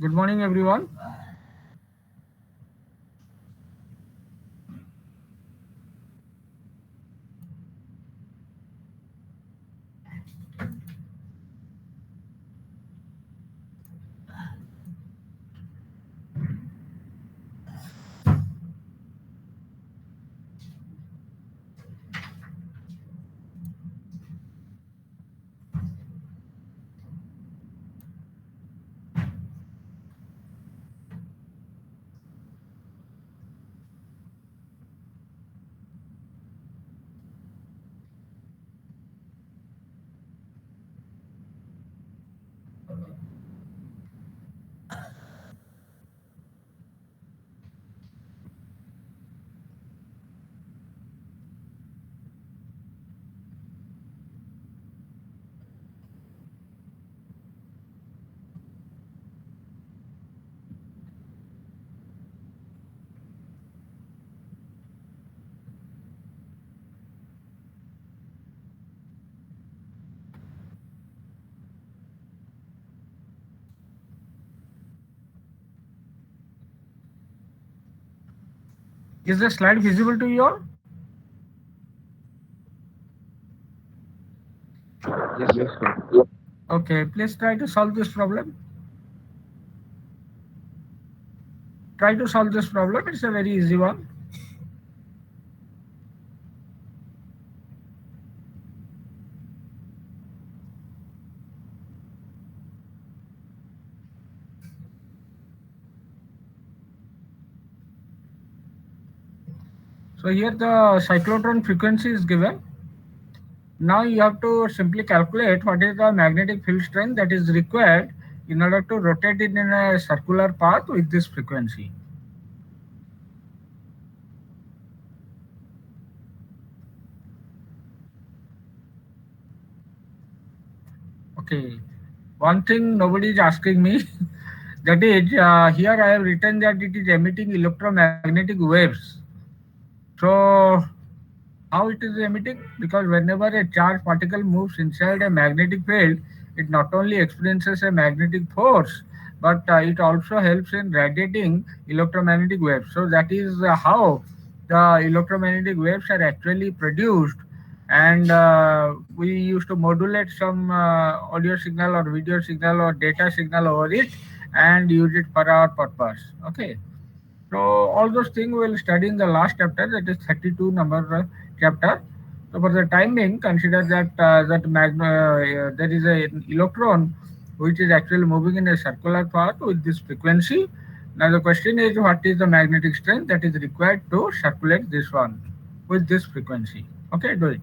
Good morning, everyone. Is the slide visible to you all? Yes, sir. Okay, please try to solve this problem. Try to solve this problem. It's a very easy one. So here the cyclotron frequency is given. Now you have to simply calculate what is the magnetic field strength that is required in order to rotate it in a circular path with this frequency. Okay. One thing nobody is asking me, that is, here I have written that it is emitting electromagnetic waves. So how it is emitting? Because whenever a charged particle moves inside a magnetic field, it not only experiences a magnetic force, but it also helps in radiating electromagnetic waves. So that is how the electromagnetic waves are actually produced. And we used to modulate some audio signal or video signal or data signal over it and use it for our purpose. Okay. So all those things we'll study in the last chapter, that is 32 number chapter. So for the timing, consider that there is an electron which is actually moving in a circular path with this frequency. Now the question is, what is the magnetic strength that is required to circulate this one with this frequency? Okay, do it.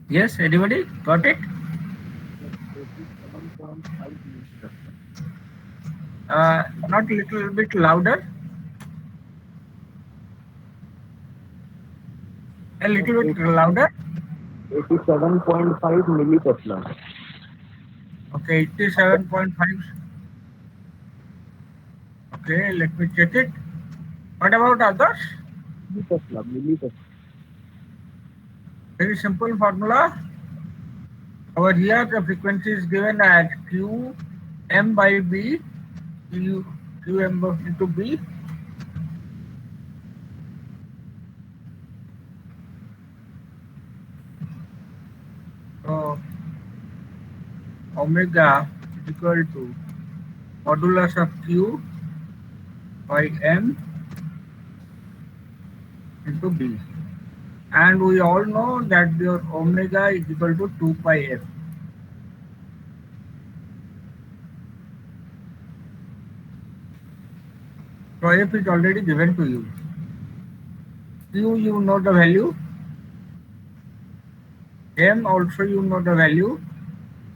Yes, anybody got it? 87.5 meters. Not little bit louder, a Sir, little bit louder. 87.5 millitesla. Okay, 87.5. Okay, let me check it. What about others? Millitesla. Very simple formula. Over here, the frequency is given as Q M by B, Q M into B. So omega is equal to modulus of Q by M into B. And we all know that your omega is equal to 2 pi f. So f is already given to you. Q you know the value, M also you know the value.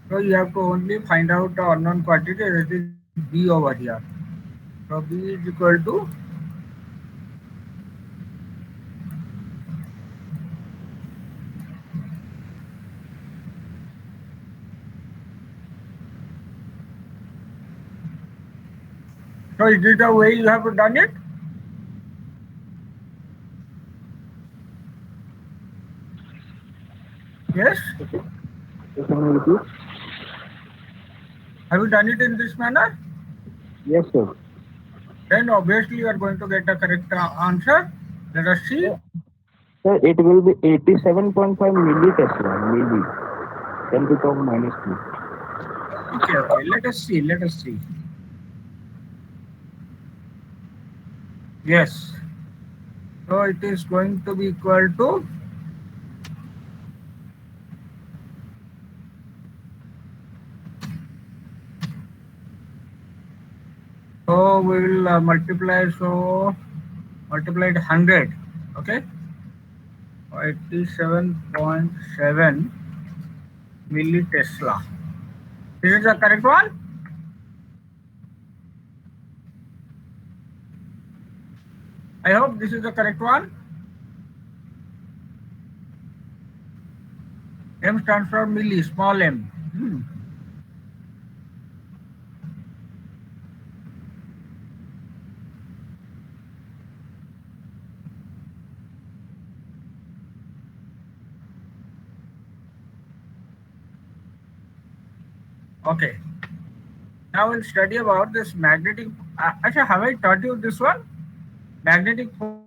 So you have to only find out the unknown quantity, that is B over here. So B is equal to, so is this the way you have done it? Yes? So can you repeat? Have you done it in this manner? Yes, sir. Then obviously you are going to get the correct answer. Let us see. Sir, it will be 87.5 millitesla, milli, 10 to the power minus 2. Okay, let us see. Yes. So it is going to be equal to, so we will multiplied 100. Okay. 87.7 millitesla. This is the correct one? I hope this is the correct one. M stands for milli, small m. Okay. Now we'll study about this magnetic. Actually, have I taught you this one? Magnetic force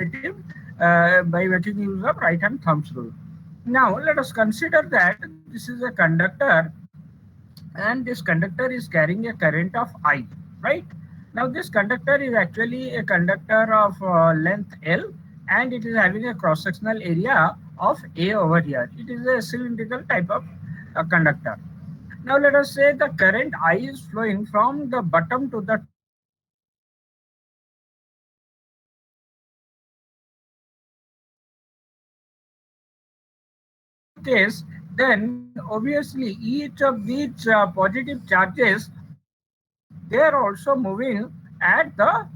distribution in the direction of by making use of right hand thumbs rule. Now let us consider that this is a conductor and this conductor is carrying a current of I, right? Now this conductor is actually a conductor of length L and it is having a cross sectional area of A over here. It is a cylindrical type of conductor. Now let us say the current I is flowing from the bottom to the top of this conductor. If this is the case, then obviously each of these positive charges, they are also moving at the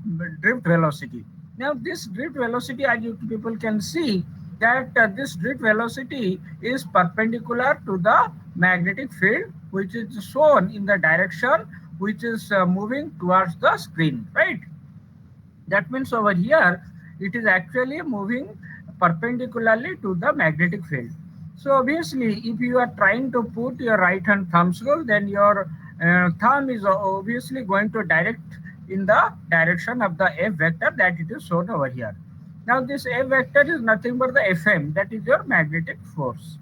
drift velocity. Now this drift velocity, as you people can see, that this drift velocity is perpendicular to the magnetic field, which is shown in the direction which is moving towards the screen, right? That means over here it is actually moving perpendicularly to the magnetic field. So obviously, if you are trying to put your right hand thumb's rule, then your thumb is obviously going to direct in the direction of the F vector that it is shown over here. Now this F vector is nothing but the Fm, that is your magnetic force.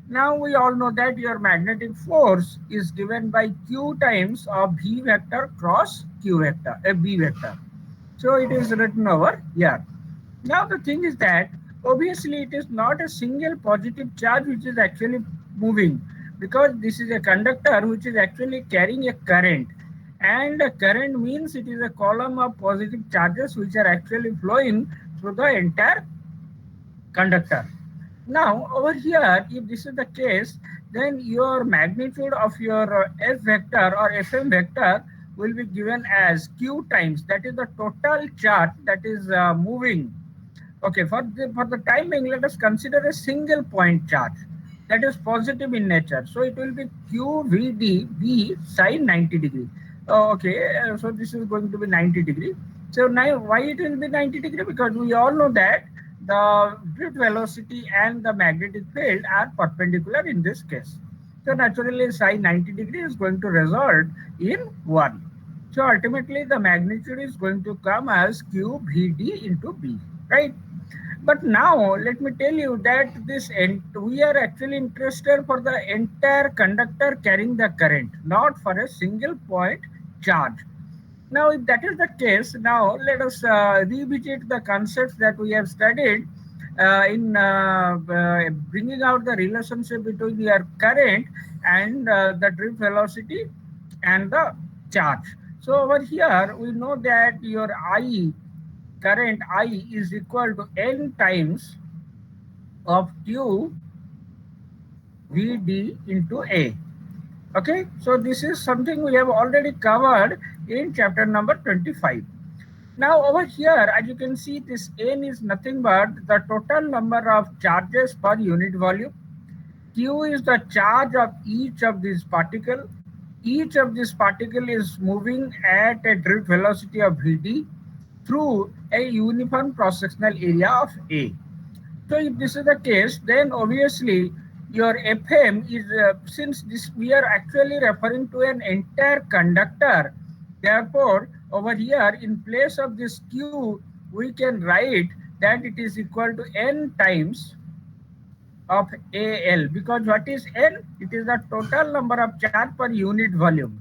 Now we all know that your magnetic force is given by Q times of V vector cross Q vector, B vector. So it is written over here. Now the thing is that obviously it is not a single positive charge which is actually moving, because this is a conductor which is actually carrying a current, and a current means it is a column of positive charges which are actually flowing through the entire conductor. Now over here, if this is the case, then your magnitude of your F vector or Fm vector will be given as Q times, that is the total charge that is moving. Okay, for the time being, let us consider a single point charge that is positive in nature. So it will be QVD sine 90 degree. Okay, so this is going to be 90 degree. So now why it will be 90 degree? Because we all know that the drift velocity and the magnetic field are perpendicular in this case. So naturally sine 90 degree is going to result in 1. So ultimately the magnitude is going to come as QVD into B, right? But now let me tell you that we are actually interested for the entire conductor carrying the current, not for a single point charge. Now, if that is the case, now let us revisit the concepts that we have studied in bringing out the relationship between your current and the drift velocity and the charge. So over here, we know that your current I is equal to N times of Q Vd into A. Okay, so this is something we have already covered in chapter number 25. Now over here, as you can see, this N is nothing but the total number of charges per unit volume. Q is the charge of each of these particles. Each of these particle is moving at a drift velocity of Vd through a uniform cross-sectional area of A. So if this is the case, then obviously your Fm is, since this we are actually referring to an entire conductor, therefore over here in place of this Q, we can write that it is equal to N times of AL, because what is N? It is the total number of charge per unit volume.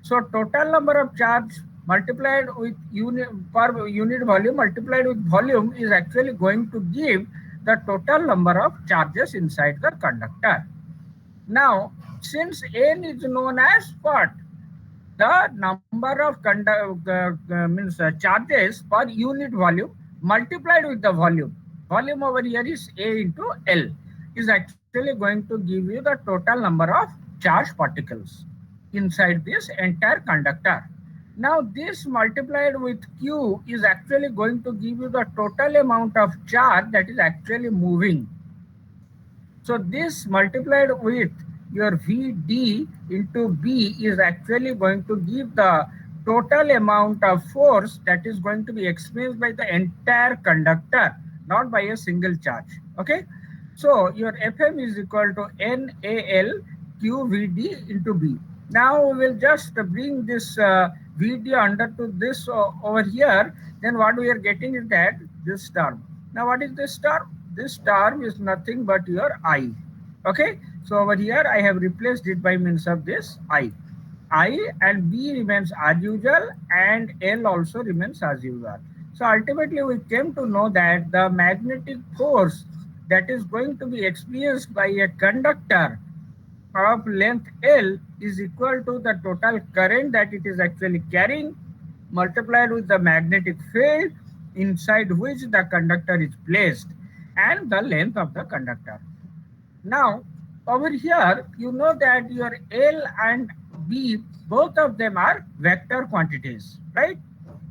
So total number of charge multiplied with unit per unit volume multiplied with volume is actually going to give the total number of charges inside the conductor. Now, since N is known as what? The number of charges per unit volume multiplied with the volume. Volume over here is A into L, is actually going to give you the total number of charged particles inside this entire conductor. Now this multiplied with Q is actually going to give you the total amount of charge that is actually moving. So this multiplied with your Vd into B is actually going to give the total amount of force that is going to be experienced by the entire conductor, not by a single charge. Okay. So your Fm is equal to NAL QVd into B. Now we will just bring this Vd under to this over here. Then what we are getting is that this term. Now what is this term? This term is nothing but your I. Okay. So over here I have replaced it by means of this I. I and B remains as usual and L also remains as usual. So ultimately we came to know that the magnetic force that is going to be experienced by a conductor of length L is equal to the total current that it is actually carrying multiplied with the magnetic field inside which the conductor is placed and the length of the conductor. Now over here you know that your L and B, both of them are vector quantities, right?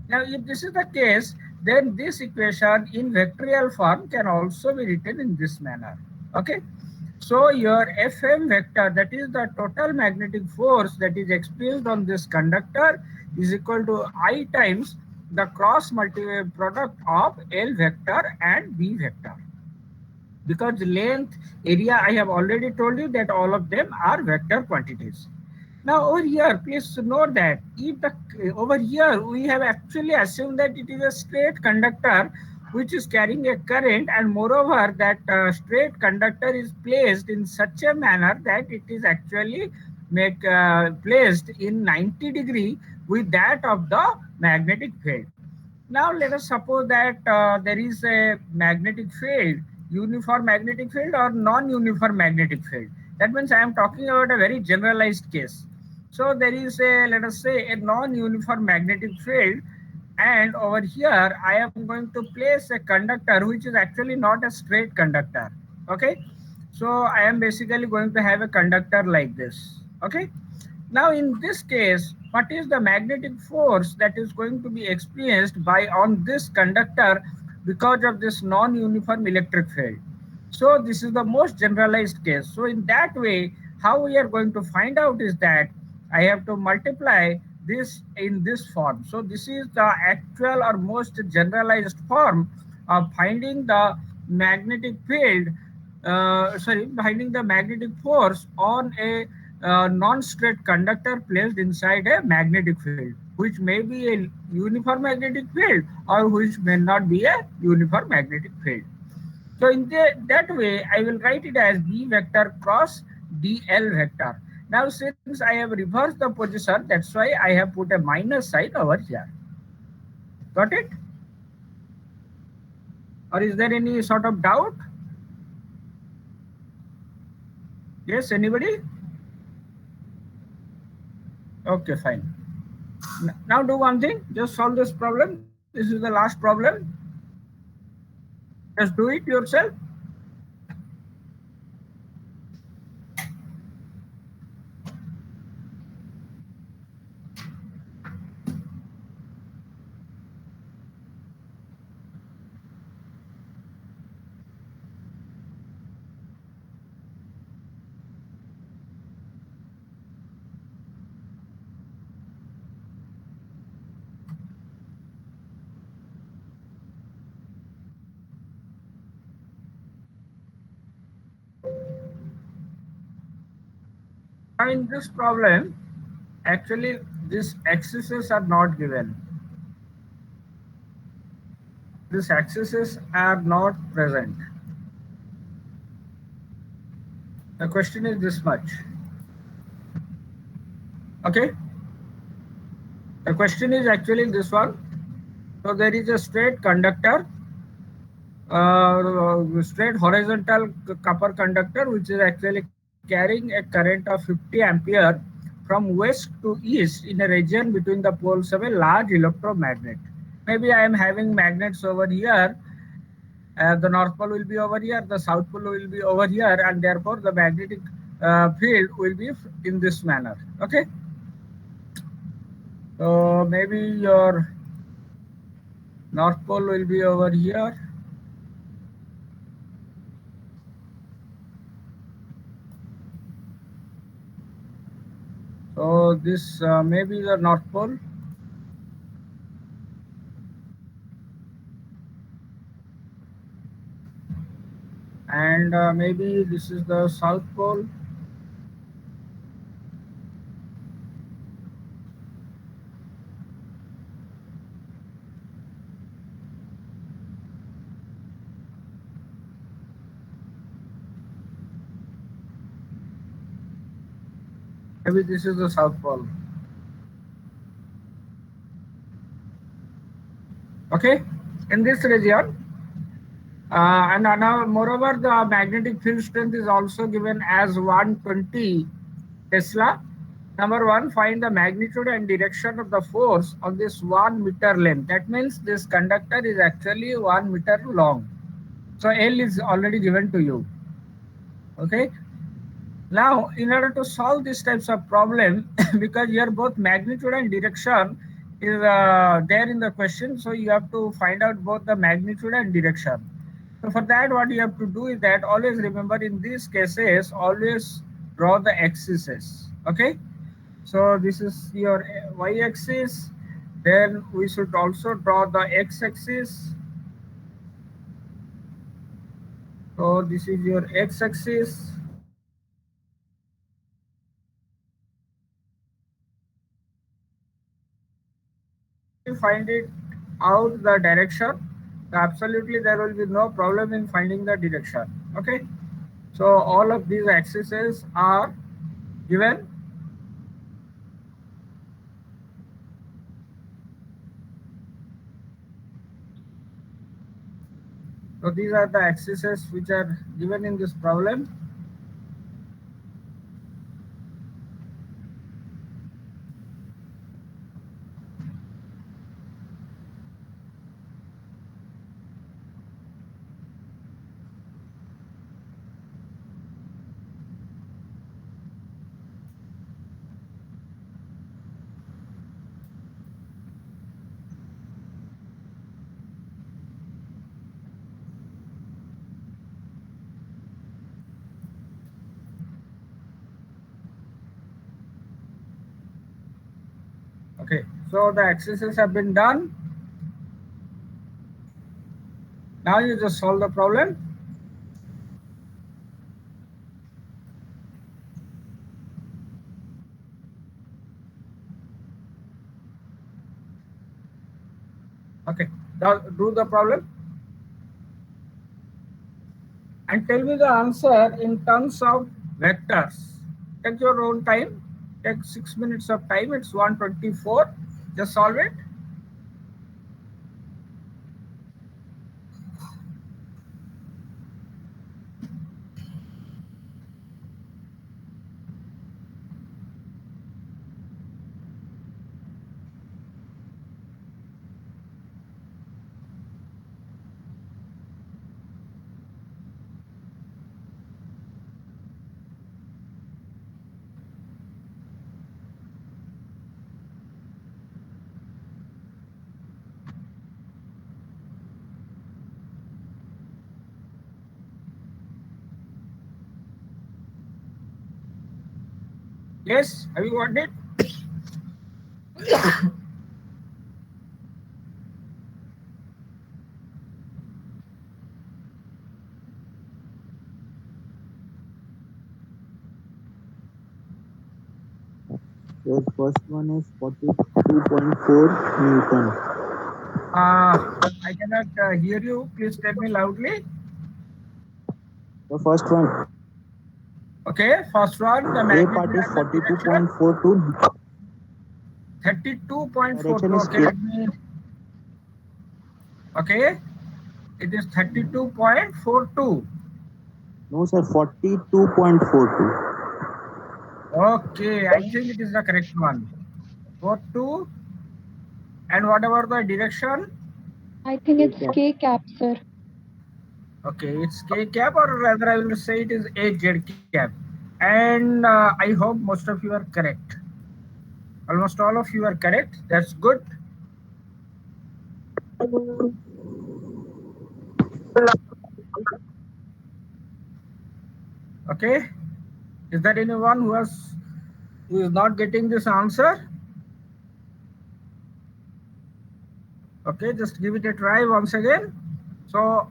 Now if this is the case, then this equation in vectorial form can also be written in this manner. Okay. So your Fm vector, that is the total magnetic force that is experienced on this conductor, is equal to I times the cross product of L vector and B vector. because length, area, I have already told you that all of them are vector quantities. Now over here, please note that if the over here we have actually assumed that it is a straight conductor which is carrying a current, and moreover that straight conductor is placed in such a manner that it is actually placed in 90-degree with that of the magnetic field. Now let us suppose that there is a magnetic field, uniform magnetic field or non-uniform magnetic field. That means I am talking about a very generalized case. So there is a, let us say, a non-uniform magnetic field, and over here I am going to place a conductor which is actually not a straight conductor. Okay, so I am basically going to have a conductor like this. Okay, now in this case, what is the magnetic force that is going to be experienced by on this conductor because of this non-uniform electric field? So this is the most generalized case. So in that way, how we are going to find out is that I have to multiply this in this form. So this is the actual or most generalized form of finding the magnetic field, finding the magnetic force on a non-straight conductor placed inside a magnetic field, which may be a uniform magnetic field or which may not be a uniform magnetic field. So in that way, I will write it as B vector cross DL vector. Now since I have reversed the position, that's why I have put a minus sign over here. Got it? Or is there any sort of doubt? Yes, anybody? Okay, fine. Now do one thing, just solve this problem. This is the last problem. Just do it yourself. Now in this problem, actually these axes are not given. These axes are not present. The question is this much. Okay. The question is actually this one. So there is a straight conductor, straight horizontal copper conductor, which is actually carrying a current of 50 ampere from west to east in a region between the poles of a large electromagnet. Maybe I am having magnets over here. The north pole will be over here, the south pole will be over here, and therefore the magnetic field will be in this manner. Okay. So maybe your north pole will be over here. So this may be the north pole. And maybe this is the south pole. Maybe this is the south pole. Okay, in this region. And now, moreover, the magnetic field strength is also given as 120 Tesla. Number one, find the magnitude and direction of the force on this 1 meter length. That means this conductor is actually 1 meter long. So L is already given to you. Okay. Now, in order to solve these types of problem, because here both magnitude and direction is there in the question, so you have to find out both the magnitude and direction. So for that, what you have to do is that always remember in these cases, always draw the axes. Okay. So this is your y-axis. Then we should also draw the x-axis. So this is your x-axis. Once you find it out the direction, absolutely there will be no problem in finding the direction. Okay. So all of these axes are given. So these are the axes which are given in this problem. Okay, so the exercises have been done. Now you just solve the problem. Okay, now do the problem and tell me the answer in terms of vectors. Take your own time. Take 6 minutes of time. It's 124. Just solve it. Yes, have you got it? The first one is 42.4 Newton. I cannot hear you. Please tell me loudly. The first one, Okay, first one, the A part magnitude is and the direction. 42.42. 32.42. Direction is Okay, A. let me. Okay, it is 32.42. No, sir, 42.42. Okay, I think it is the correct one. 42. And what about the direction? I think A it's cap. K cap, sir. Okay, it's K cap, or rather, I will say it is AZ cap. And I hope most of you are correct. Almost all of you are correct. That's good. Okay. Is there anyone who is not getting this answer? Okay, just give it a try once again. So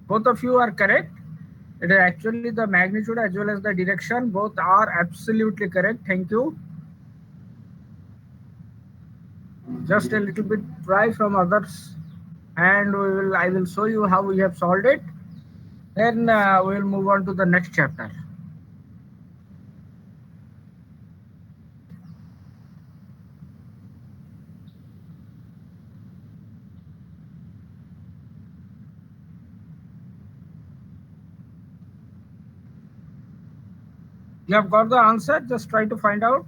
both of you are correct. It is actually the magnitude as well as the direction. Both are absolutely correct. Thank you. Just a little bit try from others, and I will show you how we have solved it. Then we will move on to the next chapter. You have got the answer. Just try to find out.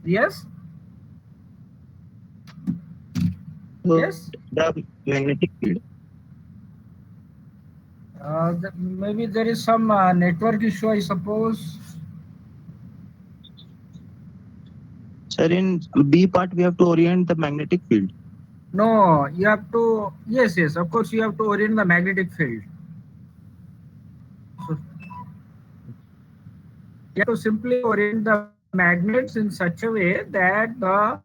Yes. Yes. The magnetic field. Maybe there is some network issue, I suppose. Sir, in B part, we have to orient the magnetic field. No, you have to. Yes, yes. Of course, you have to orient the magnetic field. So you have to simply orient the magnets in such a way that the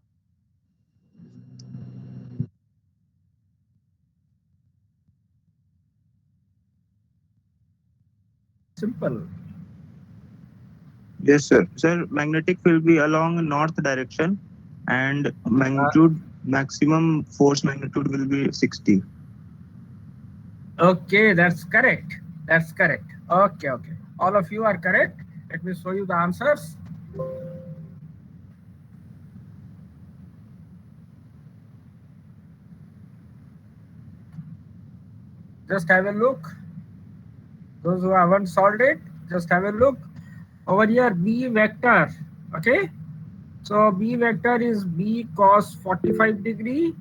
simple. Yes, sir. Sir, magnetic field be along north direction, and Uh, magnitude maximum force magnitude will be 60. okay, that's correct. That's correct. Okay, okay. All of you are correct. Let me show you the answers. Just have a look. Those who haven't solved it, just have a look. Over here, B vector. Okay. So B vector is B cos 45 degree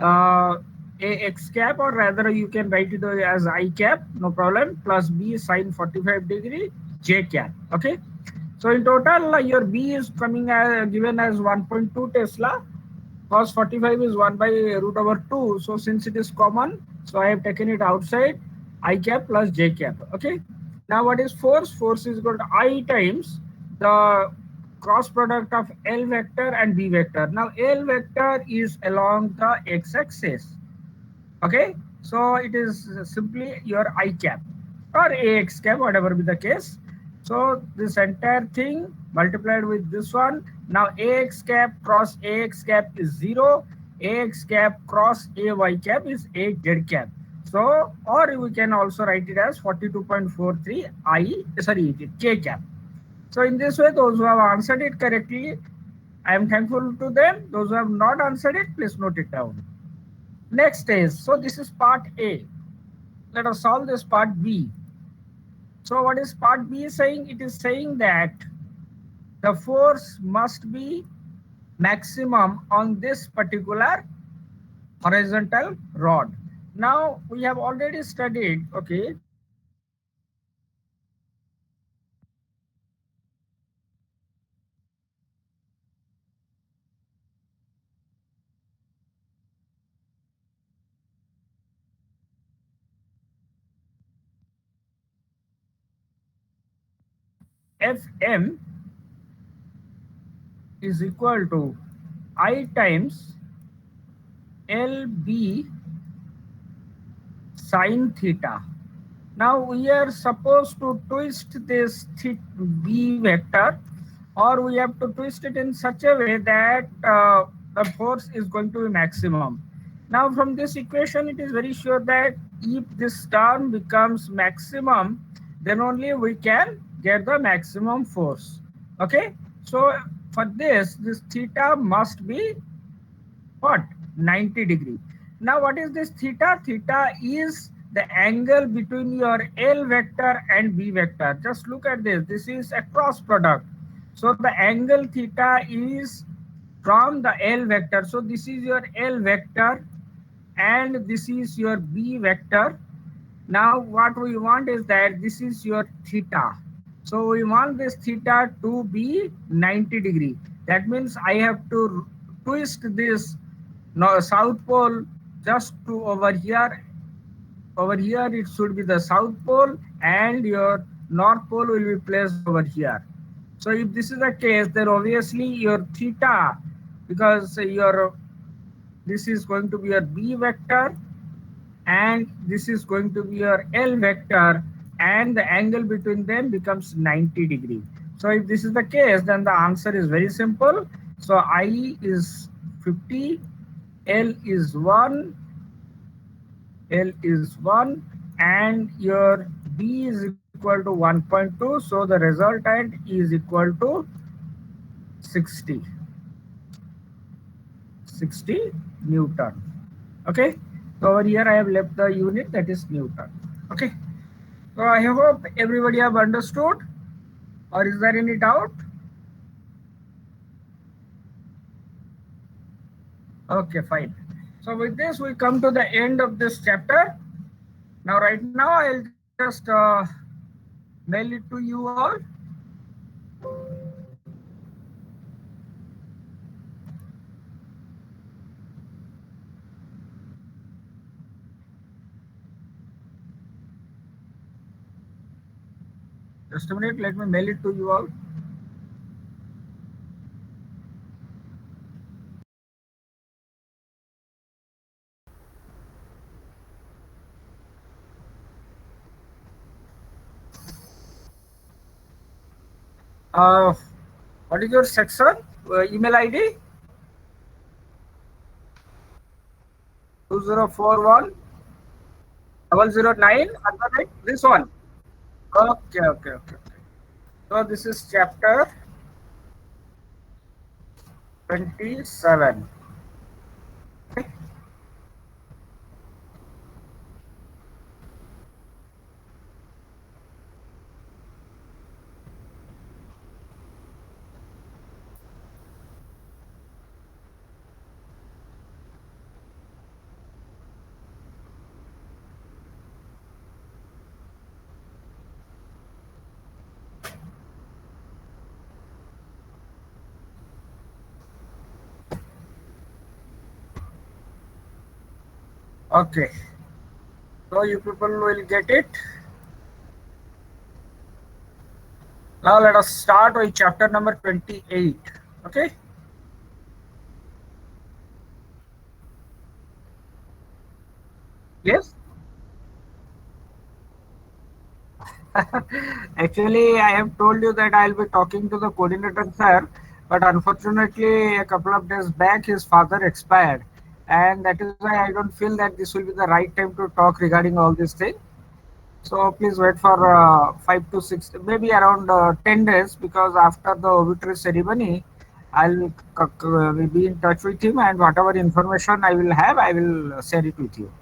a x cap, or rather you can write it as I cap, no problem, plus B sine 45 degree J cap. Okay. So in total, your B is coming as given as 1.2 Tesla. Cos 45 is 1 by root over 2. So since it is common, so I have taken it outside, I cap plus J cap. Okay. Now what is force? Force is equal to I times the cross product of L vector and B vector. Now L vector is along the x-axis. Okay, so it is simply your I cap or AX cap, whatever be the case. So this entire thing multiplied with this one. Now AX cap cross AX cap is 0. AX cap cross AY cap is 8Z cap. So, or we can also write it as 42.43 K cap. So in this way, those who have answered it correctly, I am thankful to them. Those who have not answered it, please note it down. Next is, so this is part A. Let us solve this part B. So what is part B saying? It is saying that the force must be maximum on this particular horizontal rod. Now we have already studied, okay, Fm is equal to I times LB sine theta. Now we are supposed to twist this B vector, or we have to twist it in such a way that the force is going to be maximum. Now from this equation, it is very sure that if this term becomes maximum, then only we can get the maximum force. Okay, so for this theta must be what? 90 degree. Now what is this theta? Theta is the angle between your L vector and B vector. Just look at this. This is a cross product. So the angle theta is from the L vector. So this is your L vector and this is your B vector. Now what we want is that this is your theta. So we want this theta to be 90 degree. That means I have to twist this south pole just to over here. Over here it should be the south pole and your north pole will be placed over here. So if this is the case, then obviously your theta, because your this is going to be your B vector and this is going to be your L vector, and the angle between them becomes 90 degree. So if this is the case, then the answer is very simple. So I is 50, L is 1, L is 1, and your B is equal to 1.2. So the resultant is equal to 60, 60 Newton. Okay. So over here I have left the unit, that is Newton. Okay. So I hope everybody have understood, or is there any doubt? Okay, fine. So with this, we come to the end of this chapter. Now, right now, I'll just mail it to you all. Just a minute, let me mail it to you all. Uh, what is your section? Email ID? 2041 009 at the rate, this one. Okay. So this is chapter 27. Okay. Okay. So you people will get it. Now let us start with chapter number 28. Okay. Yes. Actually, I have told you that I'll be talking to the coordinator sir, but unfortunately, a couple of days back, his father expired, and that is why I don't feel that this will be the right time to talk regarding all these things. So please wait for 5 to 6, maybe around 10 days, because after the obituary ceremony, will be in touch with him, and whatever information I will have, I will share it with you.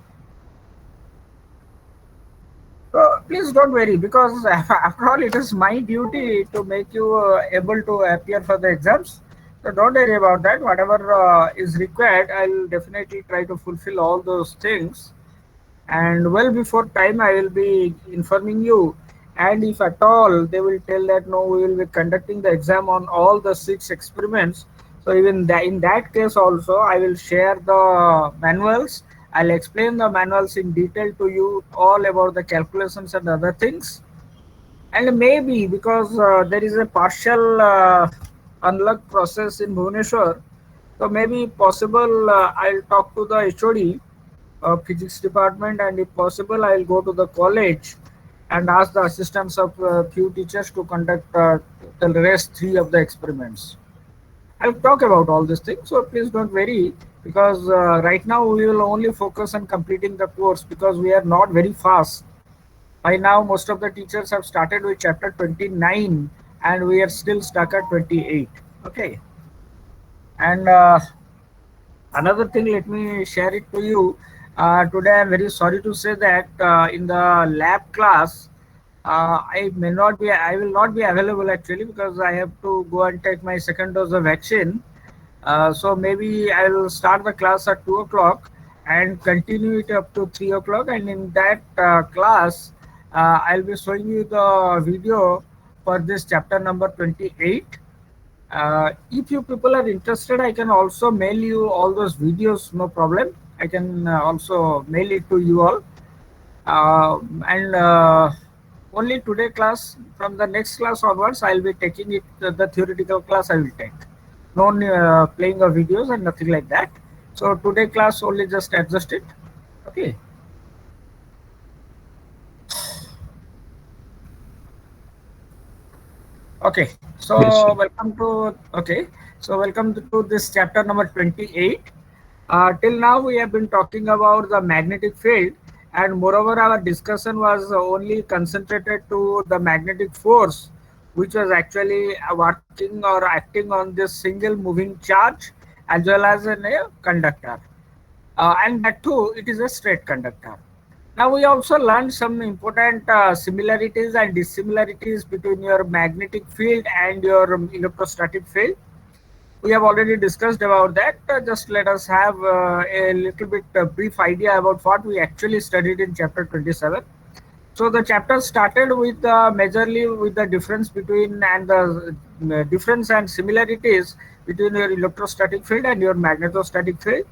Please don't worry, because after all, it is my duty to make you able to appear for the exams. So don't worry about that. Whatever is required, I'll definitely try to fulfill all those things. And well before time, I will be informing you. And if at all they will tell that no, we will be conducting the exam on all the 6 experiments. So even in that case also, I will share the manuals. I'll explain the manuals in detail to you all about the calculations and other things. And maybe because there is a partial unlock process in Bhubaneswar, so maybe possible I'll talk to the HOD physics department, and if possible I'll go to the college and ask the assistance of few teachers to conduct the rest 3 of the experiments. I'll talk about all these things, so please don't worry, because right now we will only focus on completing the course, because we are not very fast. By now most of the teachers have started with chapter 29 and we are still stuck at 28. Okay. And another thing, let me share it to you. Today, I'm very sorry to say that in the lab class, I will not be available actually, because I have to go and take my second dose of vaccine. So maybe I will start the class at 2 o'clock and continue it up to 3 o'clock. And in that class, I'll be showing you the video for this chapter number 28. If you people are interested, I can also mail you all those videos, no problem. I can also mail it to you all. And only today class, from the next class onwards, I'll be taking it, the theoretical class I will take. No playing of videos and nothing like that. So today class only just adjust it. Okay. Okay, Yes, sir. so welcome to this chapter number 28. Till now we have been talking about the magnetic field, and moreover our discussion was only concentrated to the magnetic force, which was actually working or acting on this single moving charge as well as in a conductor. And that too, it is a straight conductor. Now we also learned some important similarities and dissimilarities between your magnetic field and your electrostatic field. we have already discussed about that. Just let us have a little bit brief idea about what we actually studied in chapter 27. So the chapter started with majorly with the difference between and the difference and similarities between your electrostatic field and your magnetostatic field.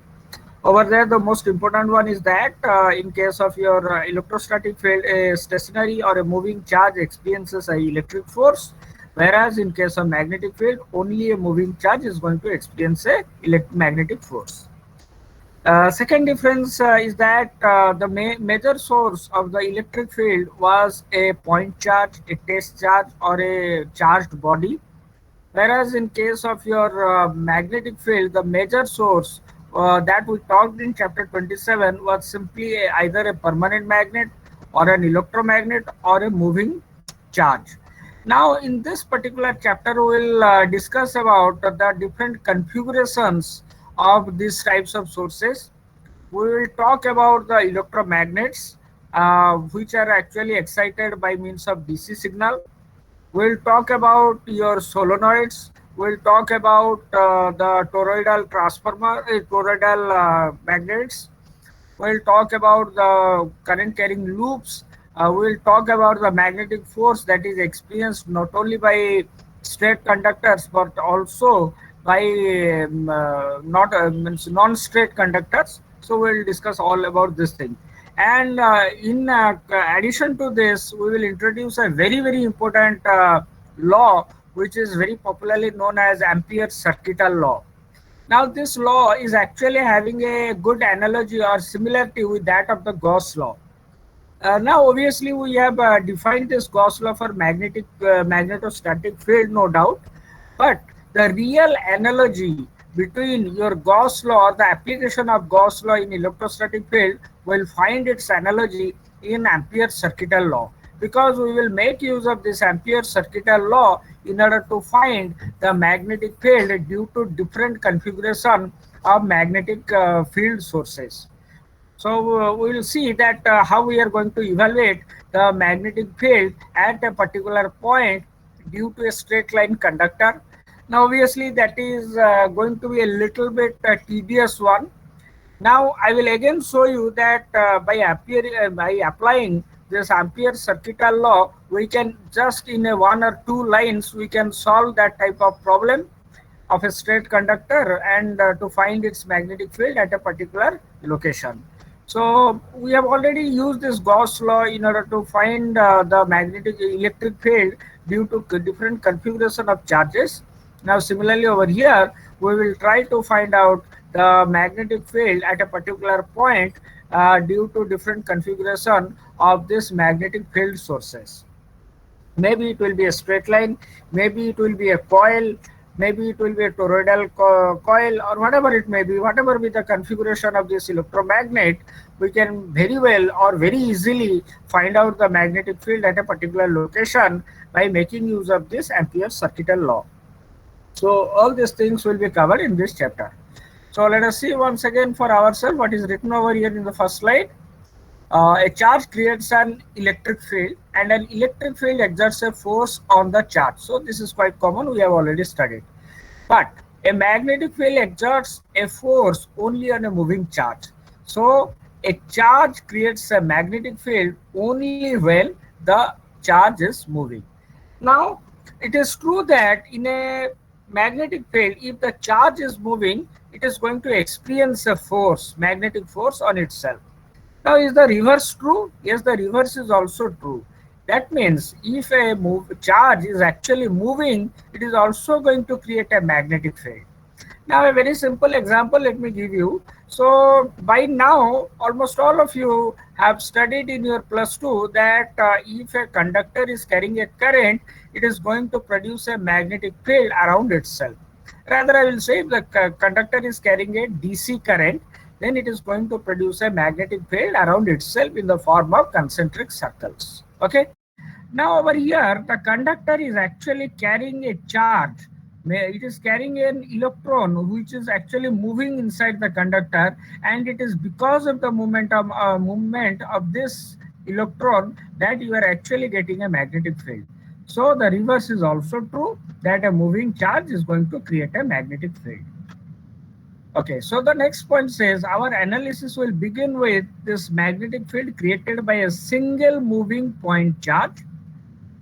Over there, the most important one is that in case of your electrostatic field, a stationary or a moving charge experiences a electric force, whereas in case of magnetic field, only a moving charge is going to experience a magnetic force. Second difference is that the major source of the electric field was a point charge, a test charge, or a charged body. Whereas in case of your magnetic field, the major source that we talked in chapter 27 was simply either a permanent magnet or an electromagnet or a moving charge. Now in this particular chapter, we will discuss about the different configurations of these types of sources. We will talk about the electromagnets, which are actually excited by means of DC signal. We'll talk about your solenoids. We'll talk about the toroidal transformer, toroidal magnets. We'll talk about the current carrying loops. We'll talk about the magnetic force that is experienced not only by straight conductors but also by not means non-straight conductors. So we'll discuss all about this thing. And in addition to this, we will introduce a very important law, which is very popularly known as Ampere's circuital law. Now, this law is actually having a good analogy or similarity with that of the Gauss law. Now, obviously, we have defined this Gauss law for magnetostatic field, no doubt. But the real analogy between your Gauss law or the application of Gauss law in electrostatic field will find its analogy in Ampere's circuital law, because we will make use of this Ampere's circuital law in order to find the magnetic field due to different configuration of magnetic field sources. So we will see that how we are going to evaluate the magnetic field at a particular point due to a straight line conductor. Now obviously that is going to be a little bit tedious one. Now I will again show you that by applying this Ampere's circuital law, we can just in a one or two lines we can solve that type of problem of a straight conductor and to find its magnetic field at a particular location. So we have already used this Gauss law in order to find the magnetic electric field due to different configuration of charges. Now similarly over here, we will try to find out the magnetic field at a particular point due to different configuration of this magnetic field sources. Maybe it will be a straight line, maybe it will be a coil, maybe it will be a toroidal coil, or whatever it may be, whatever be the configuration of this electromagnet, we can very well or very easily find out the magnetic field at a particular location by making use of this Ampere's circuital law. So all these things will be covered in this chapter. So let us see once again for ourselves what is written over here in the first slide. A charge creates an electric field and an electric field exerts a force on the charge. So this is quite common, we have already studied. But a magnetic field exerts a force only on a moving charge. So a charge creates a magnetic field only when the charge is moving. Now it is true that in a magnetic field, if the charge is moving, it is going to experience a force, magnetic force on itself. Now, is the reverse true? Yes, the reverse is also true. That means if a charge is actually moving, it is also going to create a magnetic field. Now, a very simple example, let me give you. So, by now, almost all of you have studied in your plus 2 that if a conductor is carrying a current, it is going to produce a magnetic field around itself. Rather, I will say if the conductor is carrying a DC current, then it is going to produce a magnetic field around itself in the form of concentric circles. Okay. Now over here, the conductor is actually carrying a charge. It is carrying an electron which is actually moving inside the conductor, and it is because of the movement of this electron that you are actually getting a magnetic field. So the reverse is also true, that a moving charge is going to create a magnetic field. Okay, so the next point says our analysis will begin with this magnetic field created by a single moving point charge.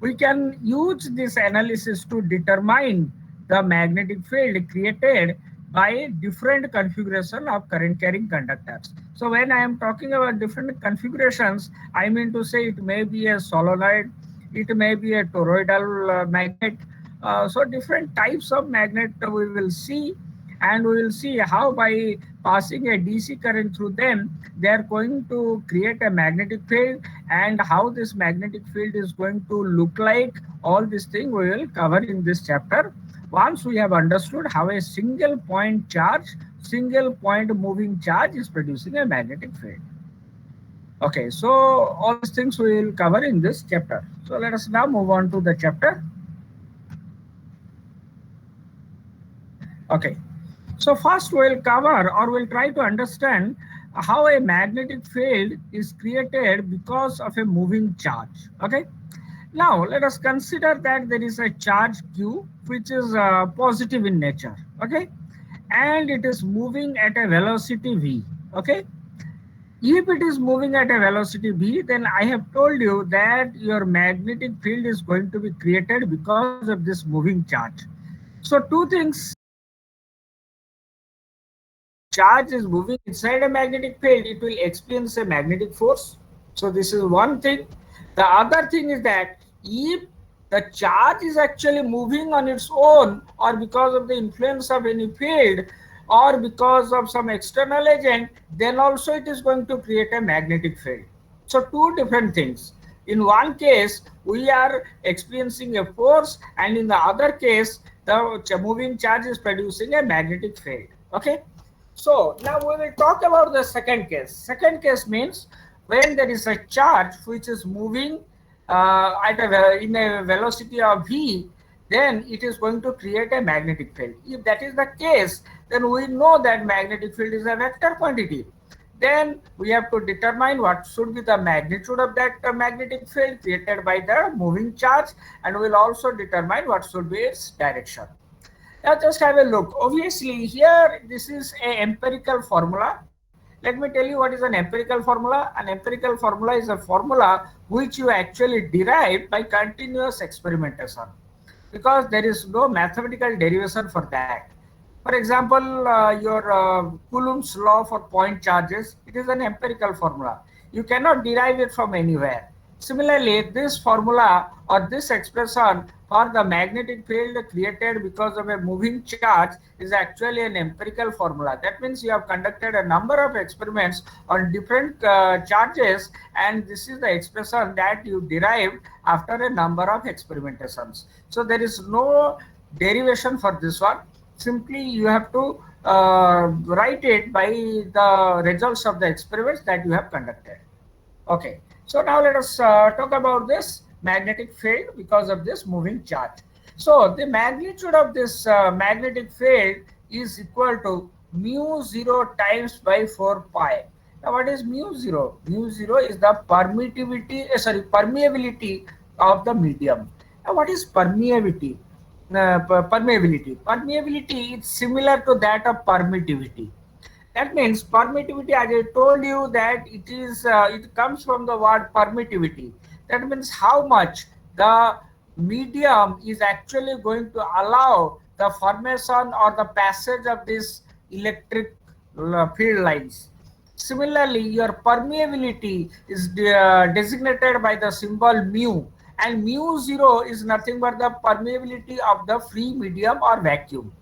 We can use this analysis to determine the magnetic field created by different configuration of current carrying conductors. So when I am talking about different configurations, I mean to say it may be a solenoid, it may be a toroidal magnet. So different types of magnet we will see, and we will see how by passing a DC current through them, they are going to create a magnetic field, and how this magnetic field is going to look like. All these things we will cover in this chapter. Once we have understood how a single point charge, single point moving charge is producing a magnetic field. Okay, so all these things we will cover in this chapter. So let us now move on to the chapter. Okay, so first we'll cover, or we'll try to understand how a magnetic field is created because of a moving charge. Okay, now let us consider that there is a charge Q which is positive in nature. Okay, and it is moving at a velocity v. Okay, if it is moving at a velocity v, then I have told you that your magnetic field is going to be created because of this moving charge. So two things. Charge is moving inside a magnetic field, it will experience a magnetic force. So this is one thing. The other thing is that if the charge is actually moving on its own, or because of the influence of any field, or because of some external agent, then also it is going to create a magnetic field. So two different things. In one case, we are experiencing a force, and in the other case, the moving charge is producing a magnetic field. Okay. So now we will talk about the second case. Second case means when there is a charge which is moving in a velocity of v, then it is going to create a magnetic field. If that is the case, then we know that magnetic field is a vector quantity. Then we have to determine what should be the magnitude of that magnetic field created by the moving charge, and we will also determine what should be its direction. Now just have a look. Obviously here this is a empirical formula. Let me tell you what is an empirical formula. An empirical formula is a formula which you actually derive by continuous experimentation, because there is no mathematical derivation for that. For example, your Coulomb's law for point charges, it is an empirical formula. You cannot derive it from anywhere. Similarly, this formula or this expression for the magnetic field created because of a moving charge is actually an empirical formula. That means you have conducted a number of experiments on different charges, and this is the expression that you derived after a number of experimentations. So there is no derivation for this one. Simply you have to write it by the results of the experiments that you have conducted. Okay, so now let us talk about this magnetic field because of this moving charge. So the magnitude of this magnetic field is equal to mu 0 times by 4 pi. Now what is mu 0? Mu 0 is the permeability of the medium. Now what is permeability? Permeability is similar to that of permittivity. That means permittivity, as I told you, that it comes from the word permittivity. That means how much the medium is actually going to allow the formation or the passage of this electric field lines. Similarly, your permeability is designated by the symbol mu, and mu 0 is nothing but the permeability of the free medium or vacuum.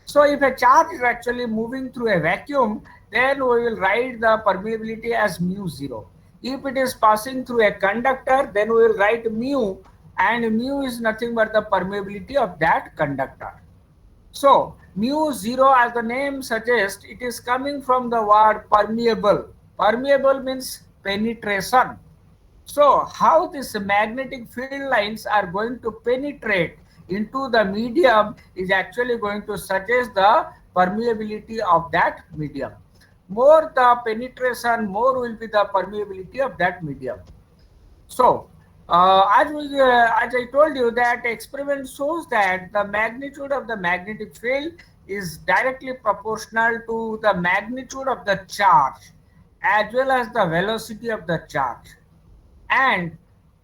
So if a charge is actually moving through a vacuum, then we will write the permeability as mu 0. If it is passing through a conductor, then we will write mu, and mu is nothing but the permeability of that conductor. So mu 0, as the name suggests, it is coming from the word permeable. Permeable means penetration. So how these magnetic field lines are going to penetrate into the medium is actually going to suggest the permeability of that medium. More the penetration, more will be the permeability of that medium. So As I told you, that experiment shows that the magnitude of the magnetic field is directly proportional to the magnitude of the charge as well as the velocity of the charge. And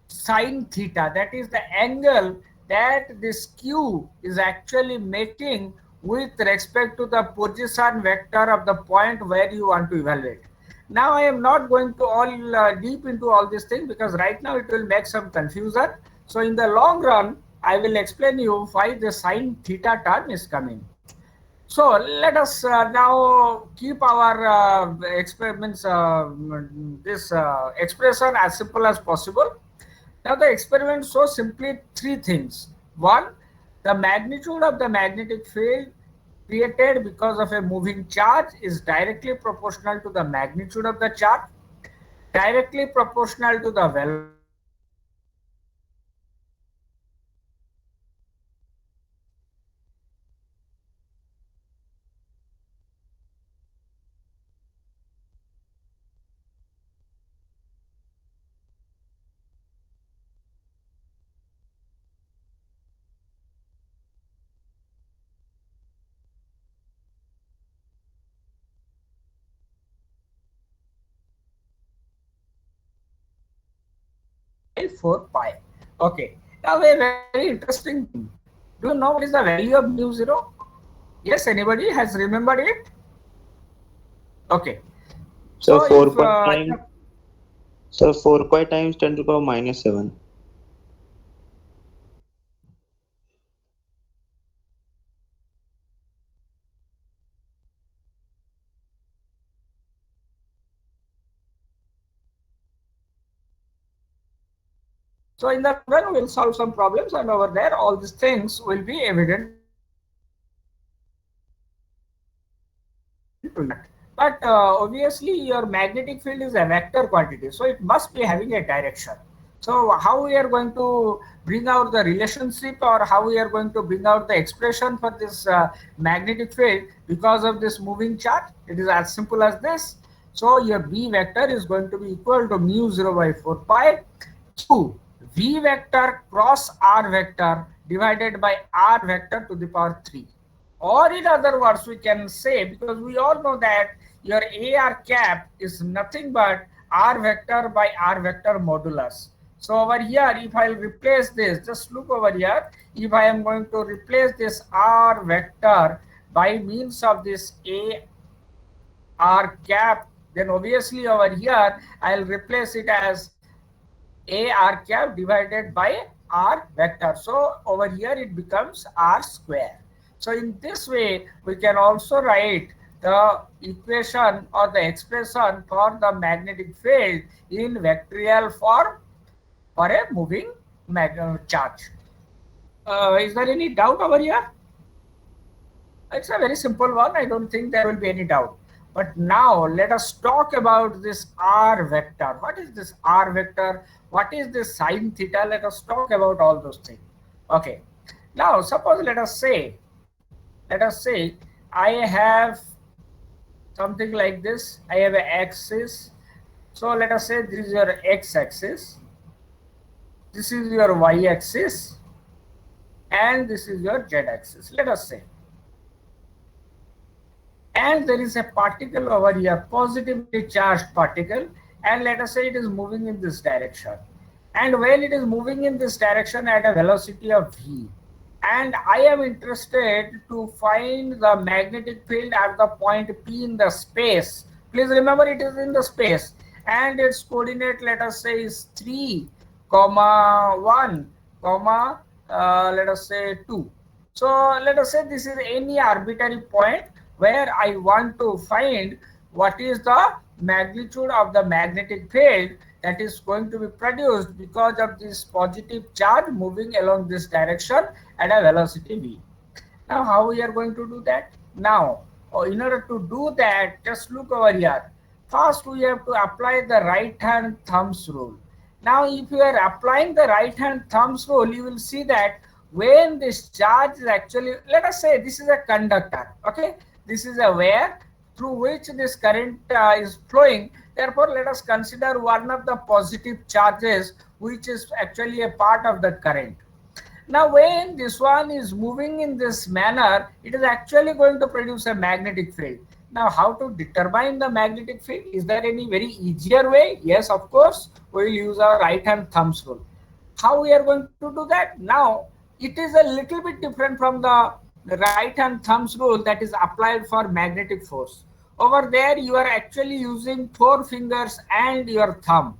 sine theta, that is the angle that this q is actually making with respect to the position vector of the point where you want to evaluate. Now I am not going to all deep into all these things because right now it will make some confusion. So in the long run I will explain you why the sine theta term is coming. So let us now keep our experiments, this expression as simple as possible. Now the experiment shows simply three things. One, the magnitude of the magnetic field created because of a moving charge is directly proportional to the magnitude of the charge, directly proportional to the velocity of the charge, and directly proportional to the velocity of the charge. By 4 pi. Okay. Now a very interesting thing. Do you know what is the value of mu zero? Yes, anybody has remembered it? Okay. So So if 4 pi times 10 to the power minus 7. so in the long run we'll solve some problems, and over there all these things will be evident to you. But obviously your magnetic field is a vector quantity, so it must be having a direction. So how we are going to bring out the relationship, or how we are going to bring out the expression for this magnetic field because of this moving charge? It is as simple as this. So your B vector is going to be equal to mu 0 by 4 pi q V vector cross R vector divided by R vector to the power 3. Or in other words, we can say, because we all know that your AR cap is nothing but R vector by R vector modulus. So over here, if I'll replace this, just look over here, if I am going to replace this R vector by means of this AR cap, then obviously over here, I'll replace it as a r cap divided by r vector. So over here it becomes r square. So in this way we can also write the equation or the expression for the magnetic field in vectorial form for a moving charge. Is there any doubt over here? It's a very simple one. I don't think there will be any doubt. But now let us talk about this r vector. What is this r vector? What is this sine theta? Let us talk about all those things. Okay. Now suppose let us say I have something like this. I have an axis. So let us say this is your x axis. This is your y axis. And this is your z axis. Let us say. And there is a particle over here, positively charged particle, and let us say it is moving in this direction. And when it is moving in this direction at a velocity of v, and I am interested to find the magnetic field at the point P in the space. Please remember it is in the space, and its coordinate, let us say, is 3, comma 1, comma let us say 2. So let us say this is any arbitrary point where I want to find what is the magnitude of the magnetic field that is going to be produced because of this positive charge moving along this direction at a velocity v. Now how we are going to do that? Now in order to do that, just look over here. First we have to apply the right hand thumbs rule. Now if you are applying the right hand thumbs rule, you will see that when this charge is actually, let us say this is a conductor, okay, this is a wire through which this current is flowing. Therefore, let us consider one of the positive charges which is actually a part of the current. Now, when this one is moving in this manner, it is actually going to produce a magnetic field. Now, how to determine the magnetic field? Is there any very easier way? Yes, of course, we will use our right hand thumbs rule. How we are going to do that? Now, it is a little bit different from the right hand thumbs rule that is applied for magnetic force. Over there, you are actually using 4 fingers and your thumb.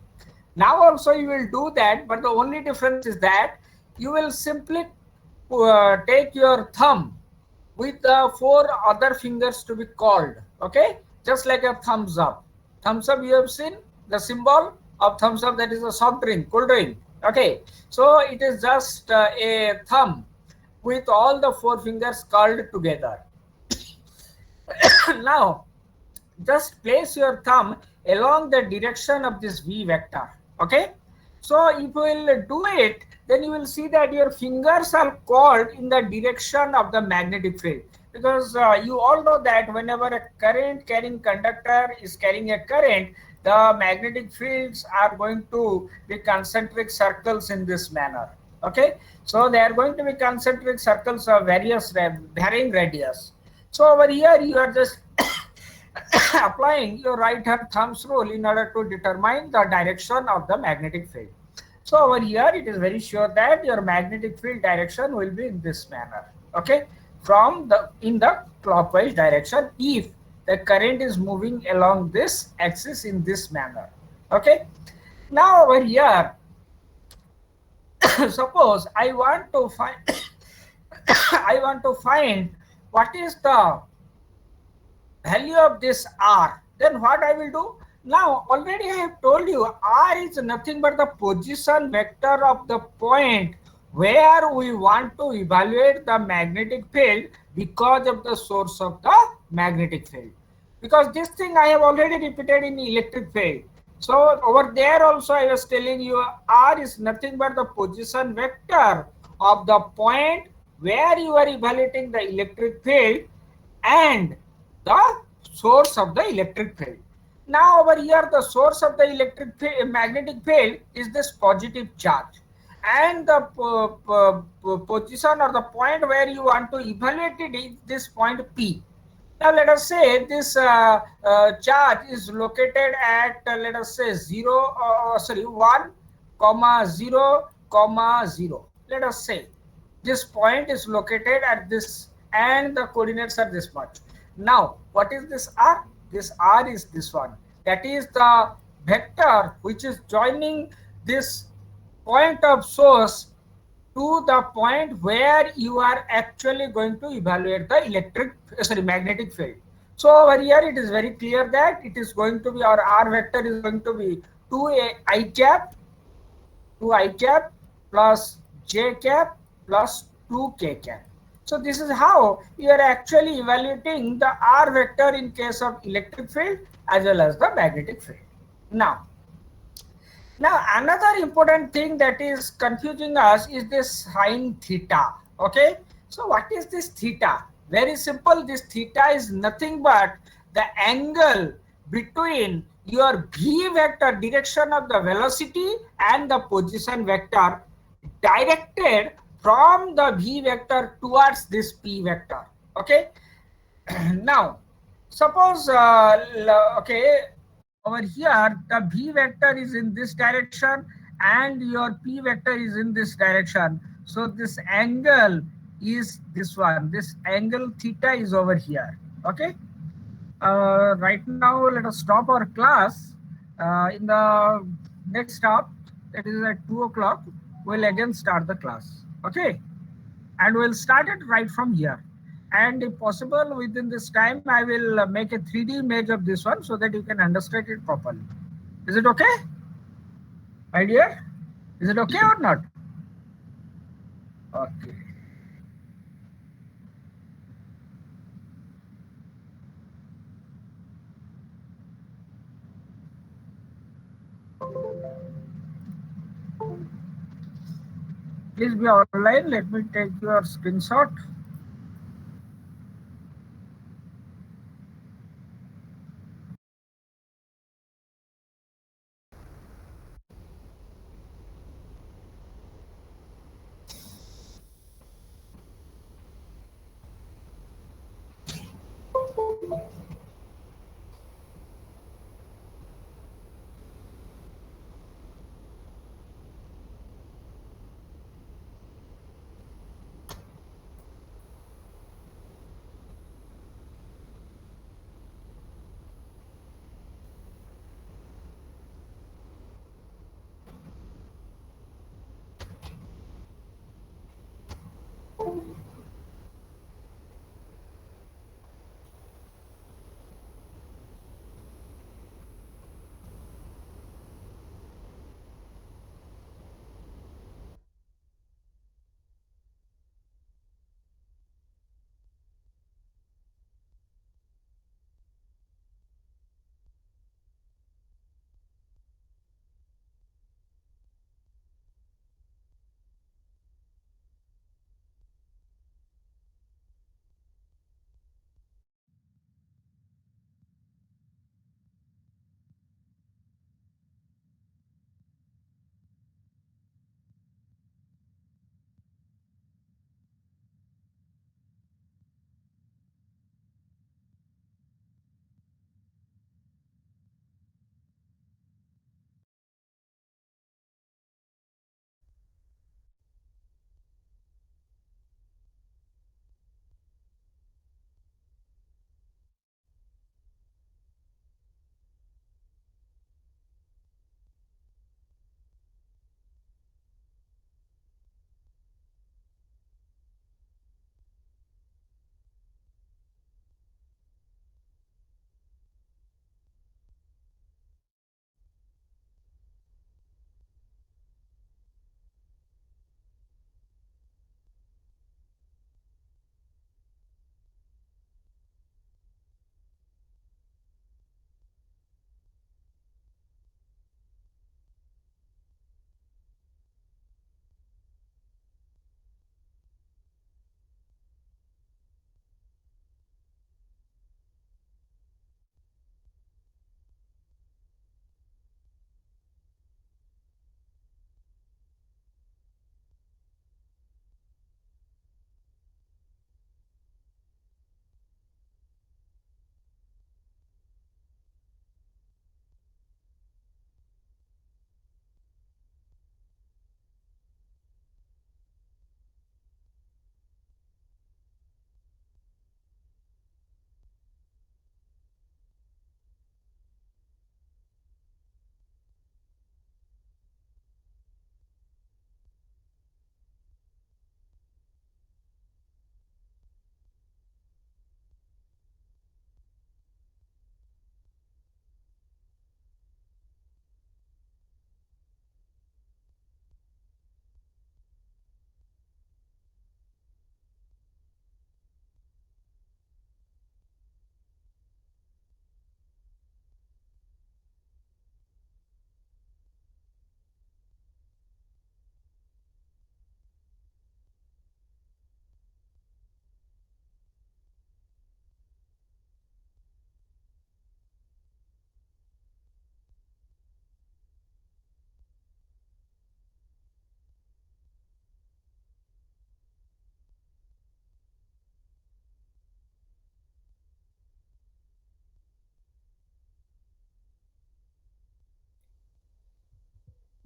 Now also you will do that, but the only difference is that you will simply take your thumb with the 4 other fingers to be called, okay, just like a thumbs up. Thumbs up, you have seen the symbol of thumbs up, that is a soft drink, cool drink. Okay, so it is just a thumb with all the 4 fingers curled together. Now just place your thumb along the direction of this V vector. Okay, so if you will do it, then you will see that your fingers are called in the direction of the magnetic field, because you all know that whenever a current carrying conductor is carrying a current, the magnetic fields are going to be concentric circles in this manner. Okay, so they are going to be concentric circles of various varying radius. So over here you are just applying your right hand thumbs rule in order to determine the direction of the magnetic field. So over here it is very sure that your magnetic field direction will be in this manner. Okay, from the in the clockwise direction if the current is moving along this axis in this manner. Okay, now over here suppose I want to find I want to find what is the value of this r. Then what I will do? Now already I have told you r is nothing but the position vector of the point where we want to evaluate the magnetic field because of the source of the magnetic field. Because this thing I have already repeated in electric field. So over there also I was telling you r is nothing but the position vector of the point where you are evaluating the electric field and the source of the electric field. Now over here the source of the electric field, magnetic field is this positive charge, and the position or the point where you want to evaluate it is this point P. Now let us say this charge is located at let us say 1, 0, 0. Let us say this point is located at this and the coordinates are this much. Now what is this r? This r is this one, that is the vector which is joining this point of source to the point where you are actually going to evaluate the magnetic field. So over here it is very clear that it is going to be, our r vector is going to be 2i cap plus j cap plus 2k cap. So this is how you are actually evaluating the r vector in case of electric field as well as the magnetic field. Now another important thing that is confusing us is this sine theta. Okay, so what is this theta? Very simple, this theta is nothing but the angle between your v vector, direction of the velocity, and the position vector directed from the v vector towards this p vector. Okay, now suppose okay, over here the v vector is in this direction and your p vector is in this direction. So this angle is this one, this angle theta is over here. Okay, right now let us stop our class. In the next stop, that is at 2 o'clock, we'll again start the class. Okay, and we'll start it right from here, and if possible within this time I will make a 3D image of this one so that you can understand it properly. Is it okay, my dear? Is it okay or not? Okay. Please be online. Let me take your screenshot.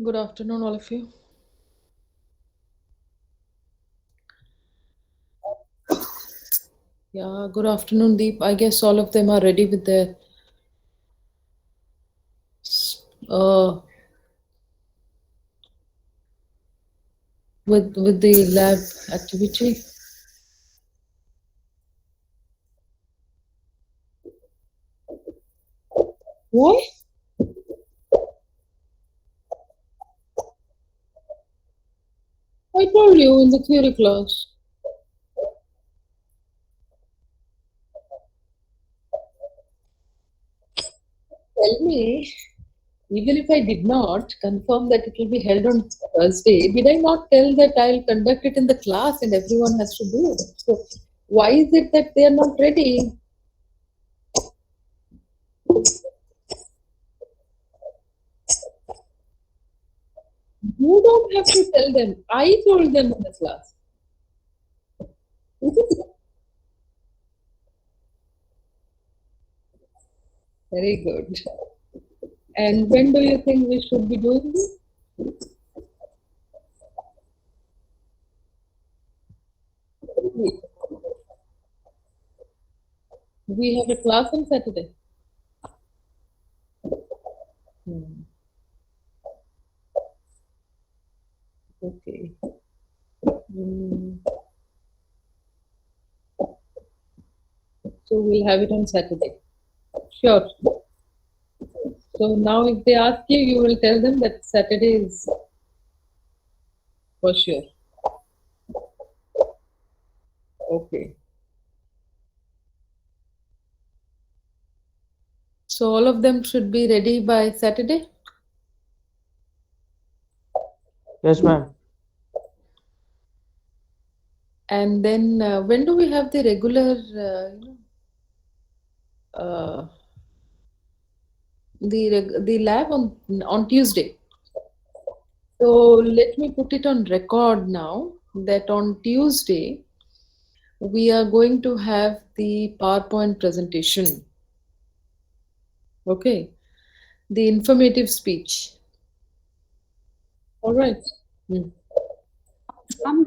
Good afternoon, all of you. Yeah, good afternoon, Deep. I guess all of them are ready with their uh with the lab activity. Why? I told you in the theory class. Tell me, even if I did not confirm that it will be held on Thursday, did I not tell that I'll conduct it in the class and everyone has to do it? So why is it that they are not ready? You don't have to tell them. I told them in the class. Very good. And when do you think we should be doing this? We have a class on Saturday. Hmm. Okay. Hmm. So we'll have it on Saturday. Sure. So now if they ask you, you will tell them that Saturday is for sure. Okay. So all of them should be ready by Saturday? Yes, ma'am. And then when do we have the regular, the lab on Tuesday? So let me put it on record now that on Tuesday we are going to have the PowerPoint presentation. Okay, the informative speech. All right. Hmm.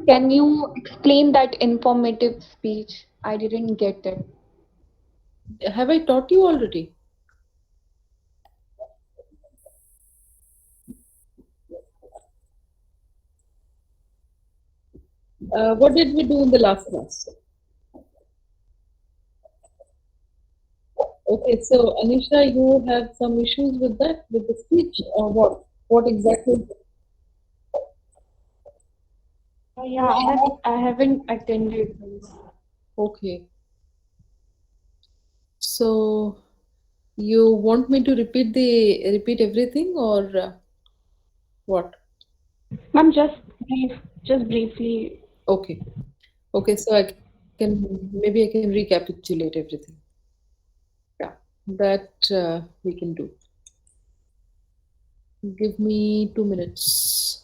Can you explain that informative speech? I didn't get it. Have I taught you already? What did we do in the last class? Okay, so Anisha, you have some issues with that, with the speech, or what? What exactly? Yeah, I haven't attended this. Okay, so you want me to repeat everything, or what? Ma'am, just briefly. Okay, okay, so I maybe I can recapitulate everything. Yeah, that we can do. Give me 2 minutes.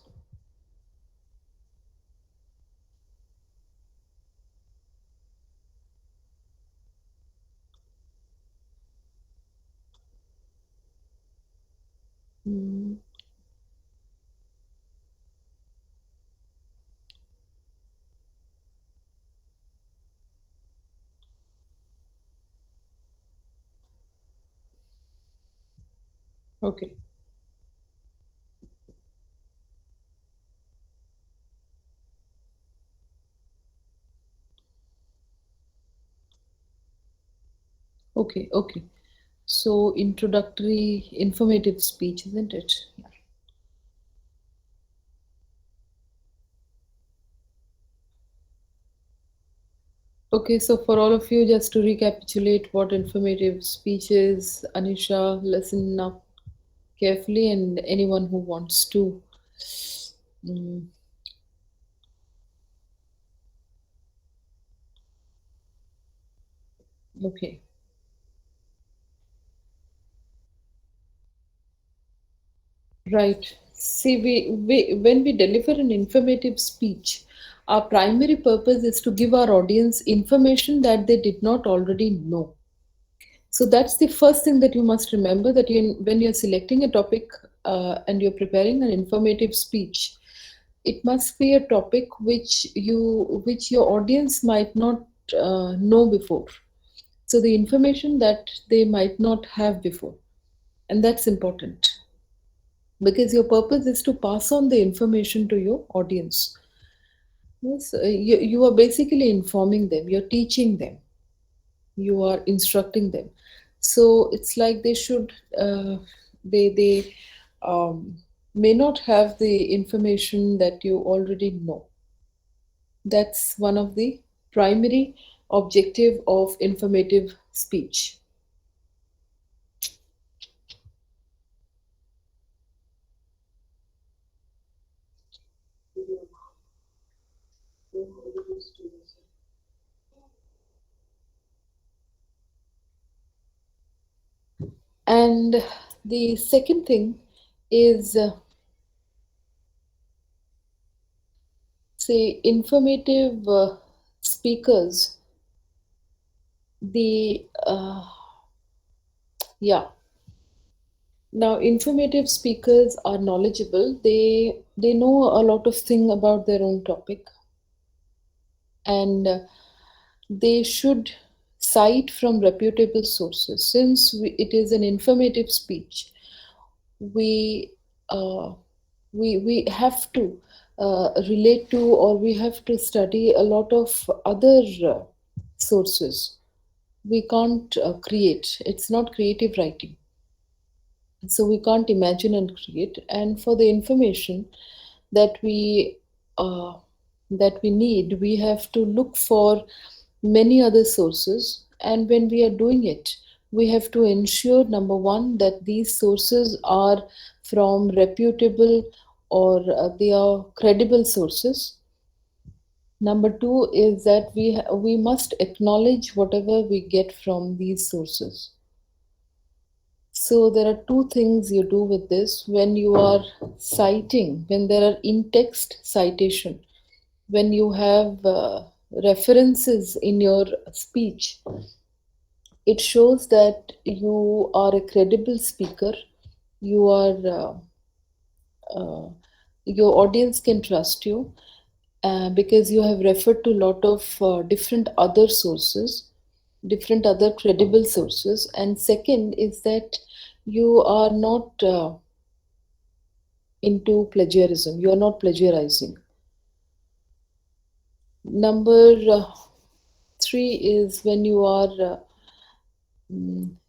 Hmm. Okay. Okay, okay. So introductory informative speech, isn't it? Yeah. Okay, so for all of you, just to recapitulate what informative speech is, Anisha, listen up carefully, and anyone who wants to. Mm, okay. Right. See, when we deliver an informative speech, our primary purpose is to give our audience information that they did not already know. So that's the first thing that you must remember, that when you're selecting a topic and you're preparing an informative speech, it must be a topic which your audience might not know before. So the information that they might not have before, and that's important because your purpose is to pass on the information to your audience. Yes, you are basically informing them, you're teaching them, you are instructing them. So it's like they should they may not have the information that you already know. That's one of the primary objective of informative speech. And the second thing is, say, informative speakers, the Yeah. Now, informative speakers are knowledgeable. They know a lot of thing about their own topic, and they should cite from reputable sources. Since it is an informative speech, we uh, we have to relate to, or we have to study a lot of other sources. We can't create. It's not creative writing, so we can't imagine and create. And for the information that uh, we need, we have to look for many other sources. And when we are doing it, we have to ensure, number one, that these sources are from reputable, or they are credible sources. Number two is that we must acknowledge whatever we get from these sources. So there are two things you do with this when you are citing, when there are in-text citation, when you have references in your speech. It shows that you are a credible speaker. You are your audience can trust you because you have referred to a lot of different other sources, different other credible sources. And second is that you are not into plagiarism. You are not plagiarizing. Number three is when you are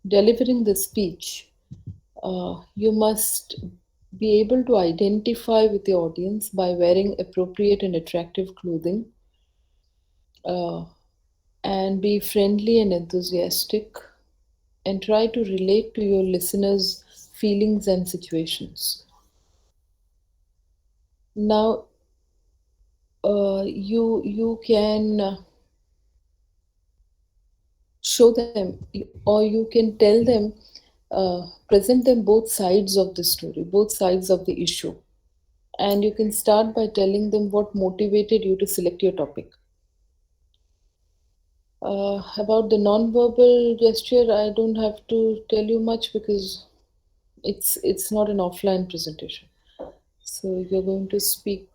delivering the speech, you must be able to identify with the audience by wearing appropriate and attractive clothing, uh, and be friendly and enthusiastic, and try to relate to your listeners' feelings and situations. Now, you can show them, or you can tell them, present them both sides of the story, both sides of the issue. And you can start by telling them what motivated you to select your topic. About the non-verbal gesture, I don't have to tell you much because it's not an offline presentation. So you're going to speak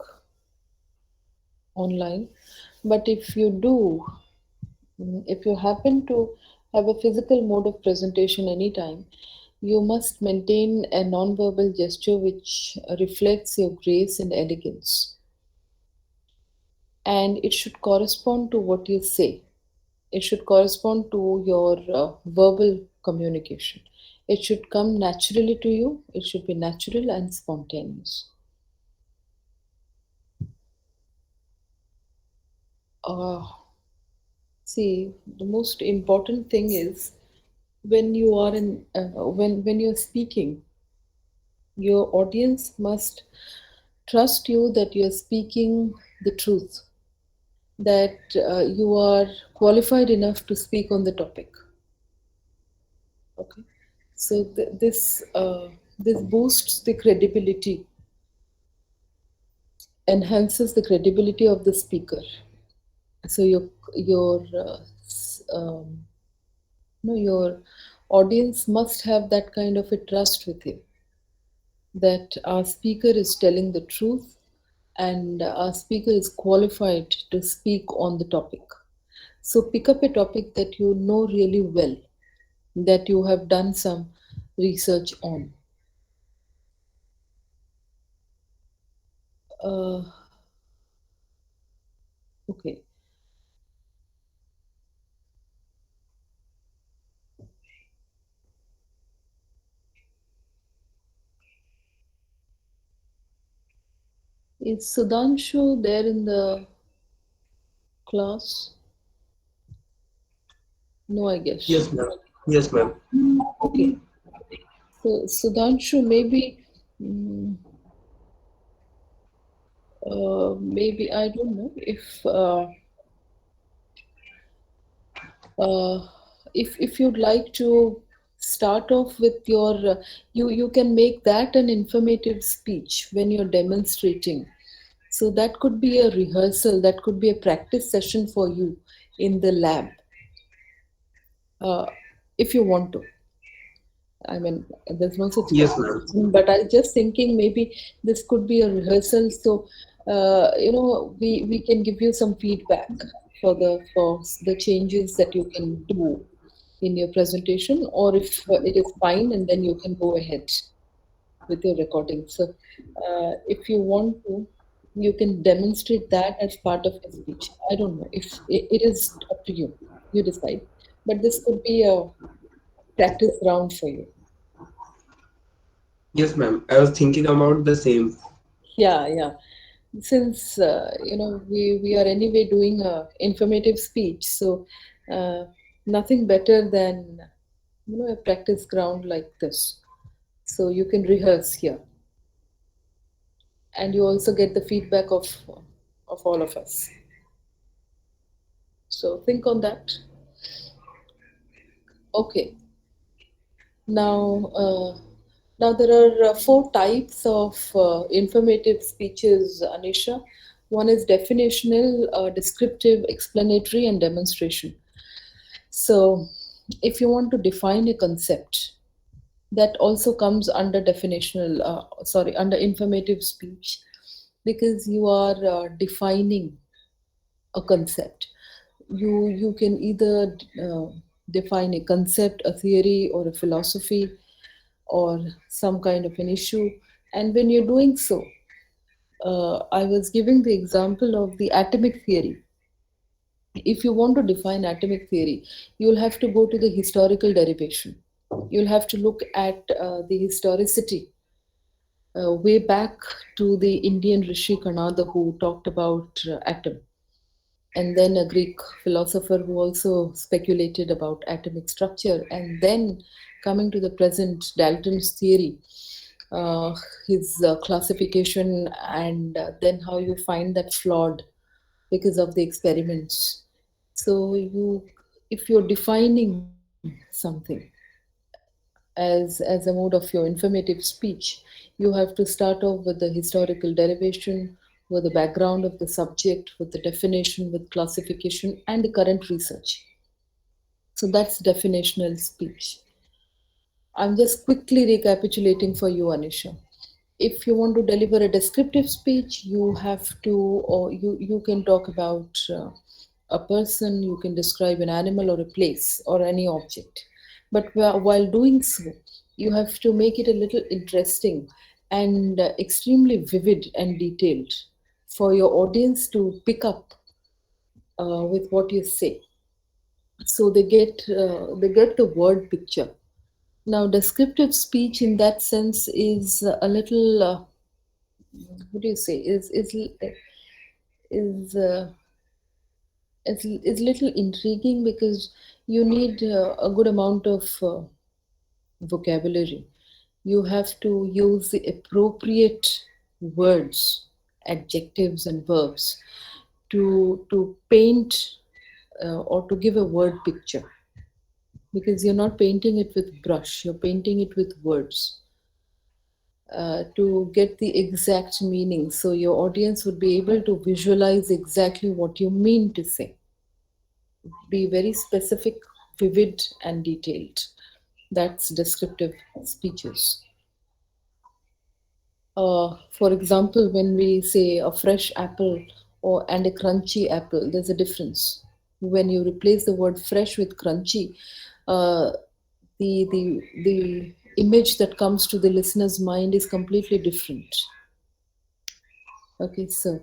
online. But if you do, if you happen to have a physical mode of presentation anytime, you must maintain a non-verbal gesture which reflects your grace and elegance. And it should correspond to what you say. It should correspond to your verbal communication. It should come naturally to you. It should be natural and spontaneous. Uh, See, the most important thing is when you are when you're speaking, your audience must trust you that you're speaking the truth, that you are qualified enough to speak on the topic. Okay, so this boosts the credibility, enhances the credibility of the speaker. So no, your audience must have that kind of a trust with you, that our speaker is telling the truth, and our speaker is qualified to speak on the topic. So pick up a topic that you know really well, that you have done some research on. Uh, okay. Is Sudhanshu there in the class? No, I guess. Yes, ma'am. Yes, ma'am. Okay. So Sudhanshu, mm, maybe I don't know uh, if you'd like to start off with your you can make that an informative speech when you're demonstrating. So that could be a rehearsal, that could be a practice session for you in the lab, uh, if you want to. I mean, there's no such Yes, ma'am. thing, but I just thinking maybe this could be a rehearsal. So, we can give you some feedback for the changes that you can do in your presentation, or if it is fine, and then you can go ahead with your recording. So, if you want to, you can demonstrate that as part of your speech. I don't know if it is up to you. You decide. But this could be a practice round for you. Yes, ma'am. I was thinking about the same. Yeah, yeah. Since we are anyway doing a informative speech, so uh, nothing better than a practice ground like this. So you can rehearse here, and you also get the feedback of all of us. So think on that. Okay. Now, now there are four types of informative speeches, Anisha. One is definitional, descriptive, explanatory, and demonstration. So, if you want to define a concept, that also comes under under informative speech, because you are defining a concept. You can either define a concept, a theory, or a philosophy, or some kind of an issue. And when you're doing so, I was giving the example of the atomic theory. If you want to define atomic theory, you'll have to go to the historical derivation. You'll have to look at the historicity way back to the Indian Rishi Kanada, who talked about atom, and then a Greek philosopher who also speculated about atomic structure, and then coming to the present, Dalton's theory, uh, his classification, and then how you find that flawed because of the experiments. So if you're defining something as a mode of your informative speech, you have to start off with the historical derivation, with the background of the subject, with the definition, with classification, and the current research. So that's definitional speech. I'm just quickly recapitulating for you, Anisha. If you want to deliver a descriptive speech, you have to, or you can talk about a person, you can describe an animal or a place or any object. But while doing so, you have to make it a little interesting and extremely vivid and detailed for your audience to pick up with what you say. So they get the word picture. Now, descriptive speech in that sense is a little, what do you say, is is little intriguing, because you need a good amount of vocabulary. You have to use the appropriate words, adjectives, and verbs to paint or to give a word picture, because you're not painting it with brush, you're painting it with words to get the exact meaning, so your audience would be able to visualize exactly what you mean to say. Be very specific, vivid, and detailed. That's descriptive speeches. For example, when we say a fresh apple and a crunchy apple, there's a difference. When you replace the word fresh with crunchy, uh, the image that comes to the listener's mind is completely different. Okay, so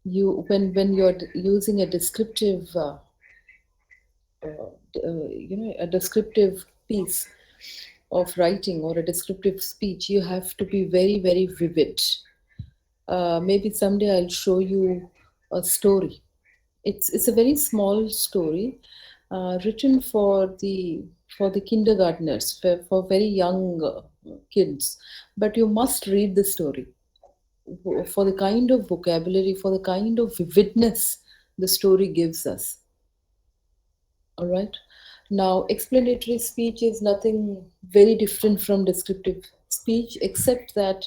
when you're using a descriptive a descriptive piece of writing or a descriptive speech, you have to be very, very vivid. Maybe someday I'll show you a story. It's a very small story, written for the kindergartners, for very young kids. But you must read the story for the kind of vocabulary, for the kind of vividness the story gives us. All right. Now, explanatory speech is nothing very different from descriptive speech, except that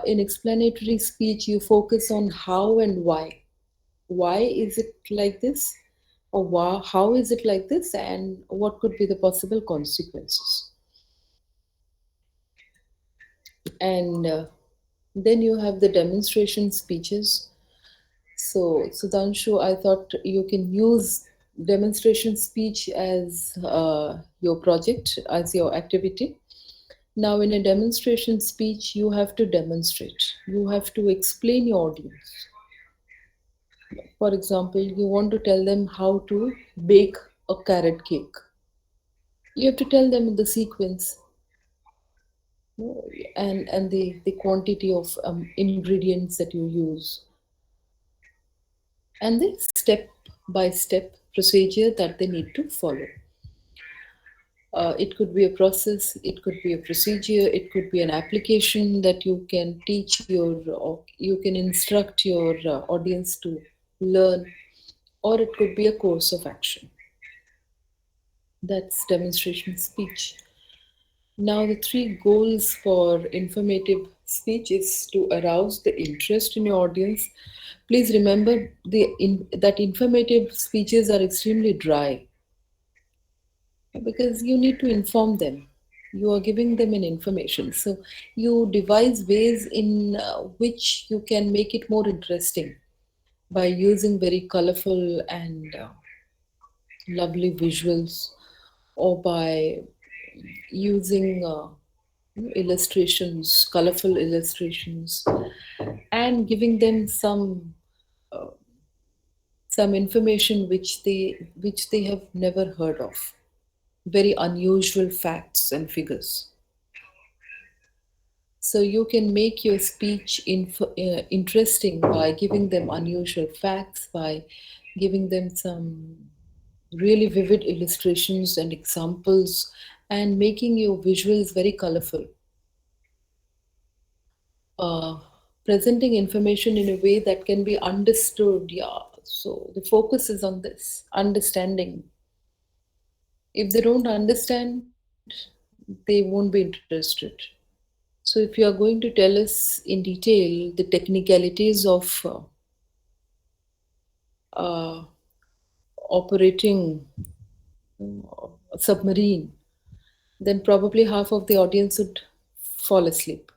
in explanatory speech, you focus on how and why. Why is it like this? Or how is it like this? And what could be the possible consequences? And then you have the demonstration speeches. So, Sudhanshu, I thought you can use demonstration speech as your project, as your activity. Now, in a demonstration speech, you have to demonstrate. You have to explain your audience. For example, you want to tell them how to bake a carrot cake. You have to tell them the sequence, and the quantity of ingredients that you use, and the step by step procedure that they need to follow. It could be a process, it could be a procedure, it could be an application that you can teach or you can instruct your audience to learn, or it could be a course of action. That's demonstration speech. Now, the three goals for informative speech is to arouse the interest in your audience. Please remember that informative speeches are extremely dry because you need to inform them. You are giving them an information. So, you devise ways in which you can make it more interesting by using very colorful and lovely visuals, or by using illustrations, colorful illustrations, and giving them some information which they have never heard of, very unusual facts and figures. So you can make your speech interesting by giving them unusual facts, by giving them some really vivid illustrations and examples, and making your visuals very colorful. Presenting information in a way that can be understood. Yeah, so the focus is on this understanding. If they don't understand, they won't be interested. So if you are going to tell us in detail the technicalities of operating a submarine, then probably half of the audience would fall asleep.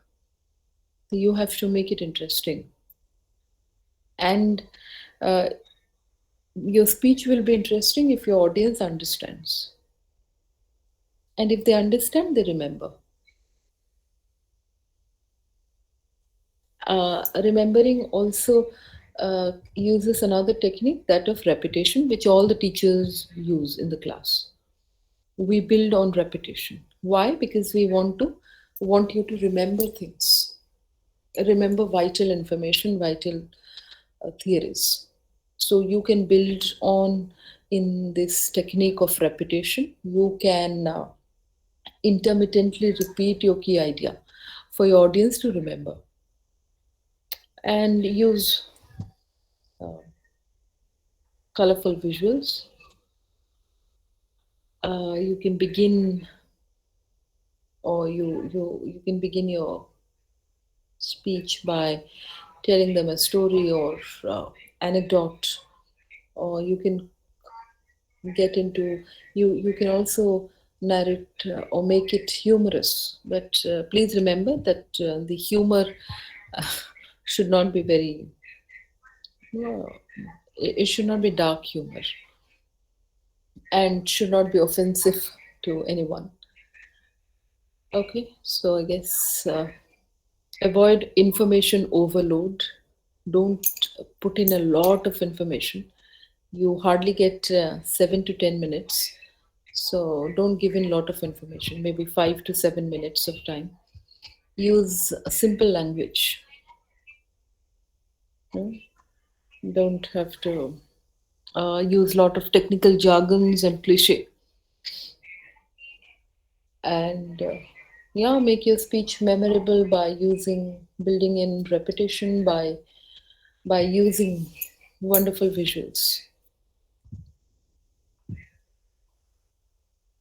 You have to make it interesting. And your speech will be interesting if your audience understands. And if they understand, they remember. Remembering also uses another technique, that of repetition, which all the teachers use in the class. We build on repetition. Why? Because we want you to remember things, remember vital information, vital theories. So you can build on in this technique of repetition. You can intermittently repeat your key idea for your audience to remember, and use colorful visuals. You can begin, or you can begin your speech by telling them a story or anecdote, or you can get into you can also narrate or make it humorous, but please remember that the humor should not be very it should not be dark humor, and should not be offensive to anyone. Okay, so I guess avoid information overload. Don't put in a lot of information. You hardly get 7 to 10 minutes. So don't give in a lot of information, maybe 5 to 7 minutes of time. Use a simple language. Don't have to use a lot of technical jargons and cliche. And yeah, make your speech memorable by building in repetition, by using wonderful visuals.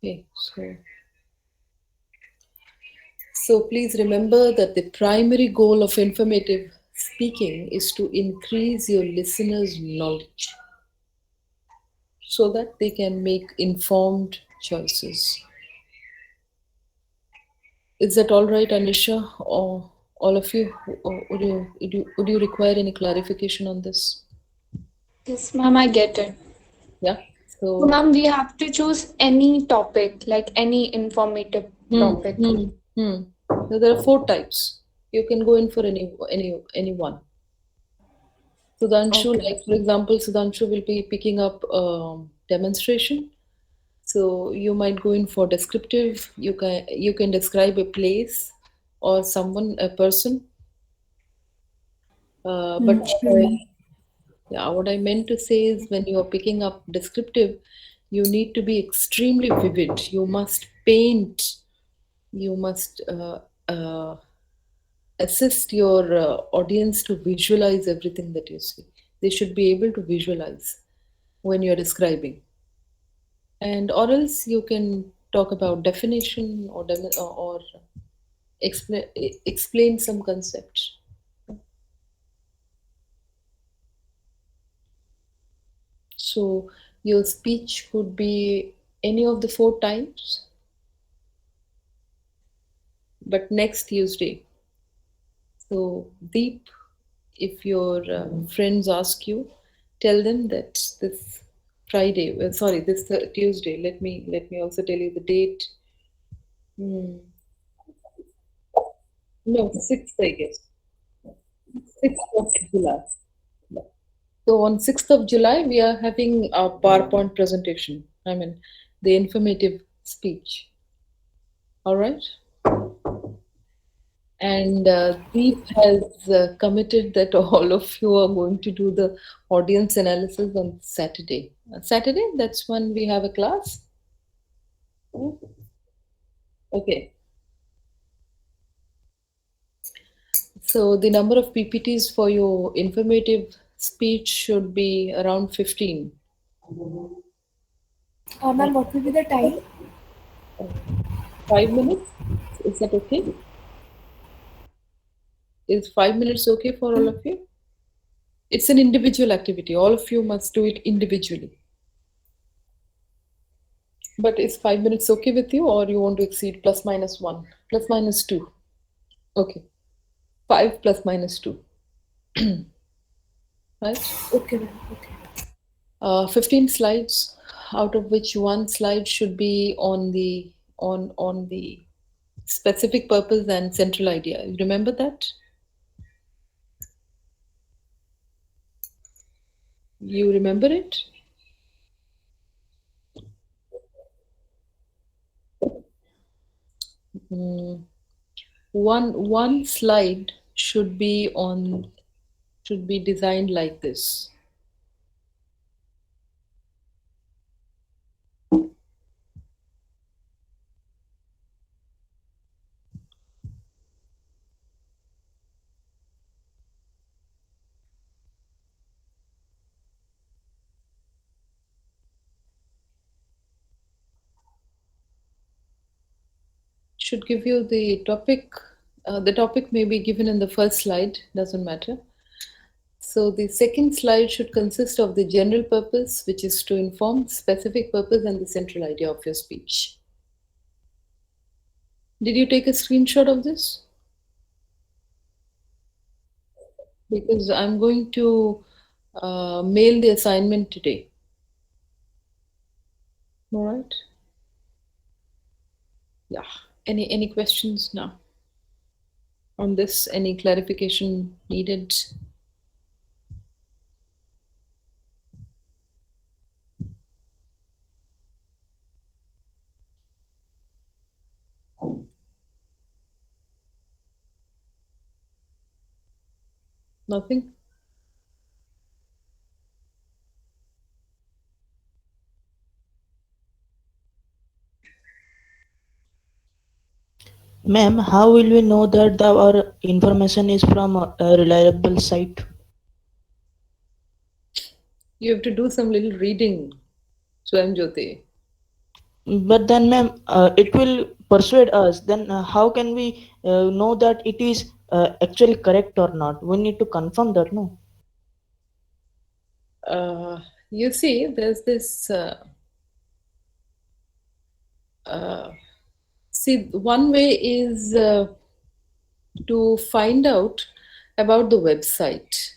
Okay, so please remember that the primary goal of informative speaking is to increase your listeners' knowledge so that they can make informed choices. Is that all right, Anisha? Or All of you, would you require any clarification on this? Yes, ma'am, I get it. Yeah. So, So, ma'am, we have to choose any topic, like any informative topic. So there are 4 types. You can go in for any one. Sudhanshu, Okay. like for example, Sudhanshu will be picking up demonstration. So you might go in for descriptive. You can describe a place or someone, a person. But yeah, what I meant to say is when you are picking up descriptive, you need to be extremely vivid. You must paint. You must assist your audience to visualize everything that you see. They should be able to visualize when you're describing. And or else you can talk about definition or explain some concept. So your speech could be any of the 4 types, but next Tuesday. So Deep, if your friends ask you, tell them that this Friday, sorry, this Tuesday. Let me also tell you the date. Hmm. No, 6th, I guess. 6th of July. So on 6th of July, we are having a PowerPoint presentation. I mean, the informative speech. All right. And Deep has committed that all of you are going to do the audience analysis on Saturday. Saturday, that's when we have a class. Okay. So the number of PPTs for your informative speech should be around 15. Ma'am, what will be the time? 5 minutes? Is that okay? Is 5 minutes okay for all of you? It's an individual activity. All of you must do it individually. But is 5 minutes okay with you, or you want to exceed ±1, ±2? Okay. 5 ±2. Right? Okay, ma'am. Okay. 15 slides, out of which one slide should be on the specific purpose and central idea. You remember that? You remember it? One slide should be designed like this. Should give you the topic. The topic may be given in the first slide, doesn't matter. So the second slide should consist of the general purpose, which is to inform specific purpose and the central idea of your speech. Did you take a screenshot of this? Because I'm going to mail the assignment today. All right. Yeah. Any questions now on this? Any clarification needed? Nothing? Ma'am, how will we know that our information is from a reliable site? You have to do some little reading, Swam Jyoti. But then, ma'am, it will persuade us. Then, how can we know that it is actually correct or not? We need to confirm that, no? You see, there's this. See, one way is to find out about the website.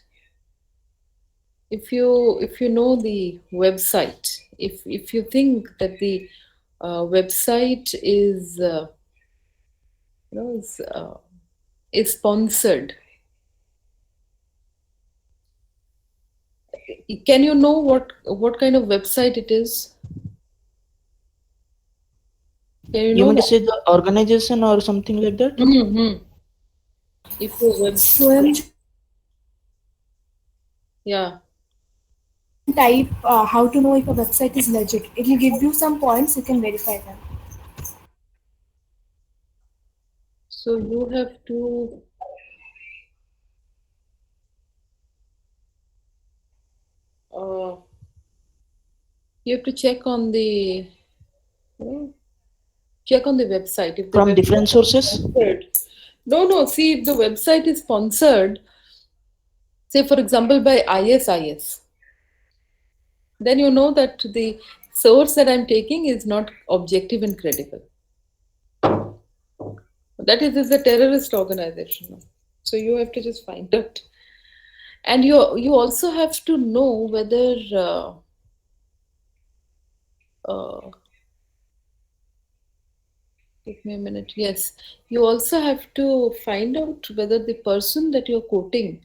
If you know the website, if you think that the website is is sponsored, can you know what kind of website it is? Can you You know mean to that? say the organization or something like that? Mm-hmm. If your So website, yeah. type how to know if a website is legit. It will give you some points, you can verify them. So you have to uh, check on the check on the website if the From website different is sources? sponsored. No, see if the website is sponsored, say for example by ISIS, then you know that the source that I'm taking is not objective and credible. That is a terrorist organization. So you have to just find out. And you also have to know whether uh, give me a minute. Yes, you also have to find out whether the person that you're quoting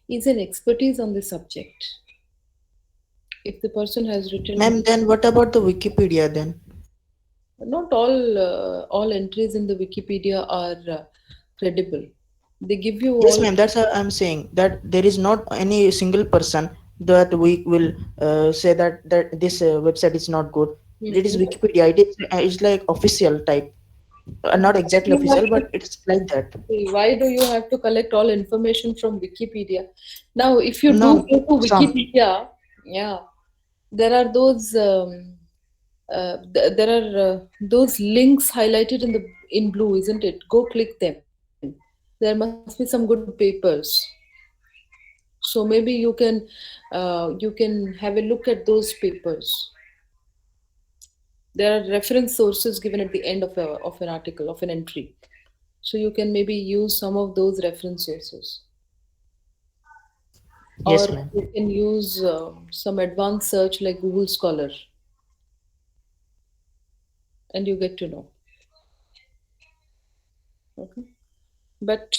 is an expertise on the subject. If the person has Ma'am, written, then what about the Wikipedia then? not all entries in the Wikipedia are credible. They give you Yes, all. ma'am. That's what I'm saying. That there is not any single person that we will say that this website is not good. It is Mhm. Wikipedia. It's like official type. Not exactly You have official, to but it's like that. see, why do you have to collect all information from Wikipedia? Now, if you do No, go to some. Wikipedia, yeah, there are those there are those links highlighted in blue, isn't it? Go click them. There must be some good papers. So maybe you can have a look at those papers. There are reference sources given at the end of an article, of an entry. So you can maybe use some of those reference sources. Or Yes, ma'am. you can use some advanced search like Google Scholar, and you get to know. Okay. But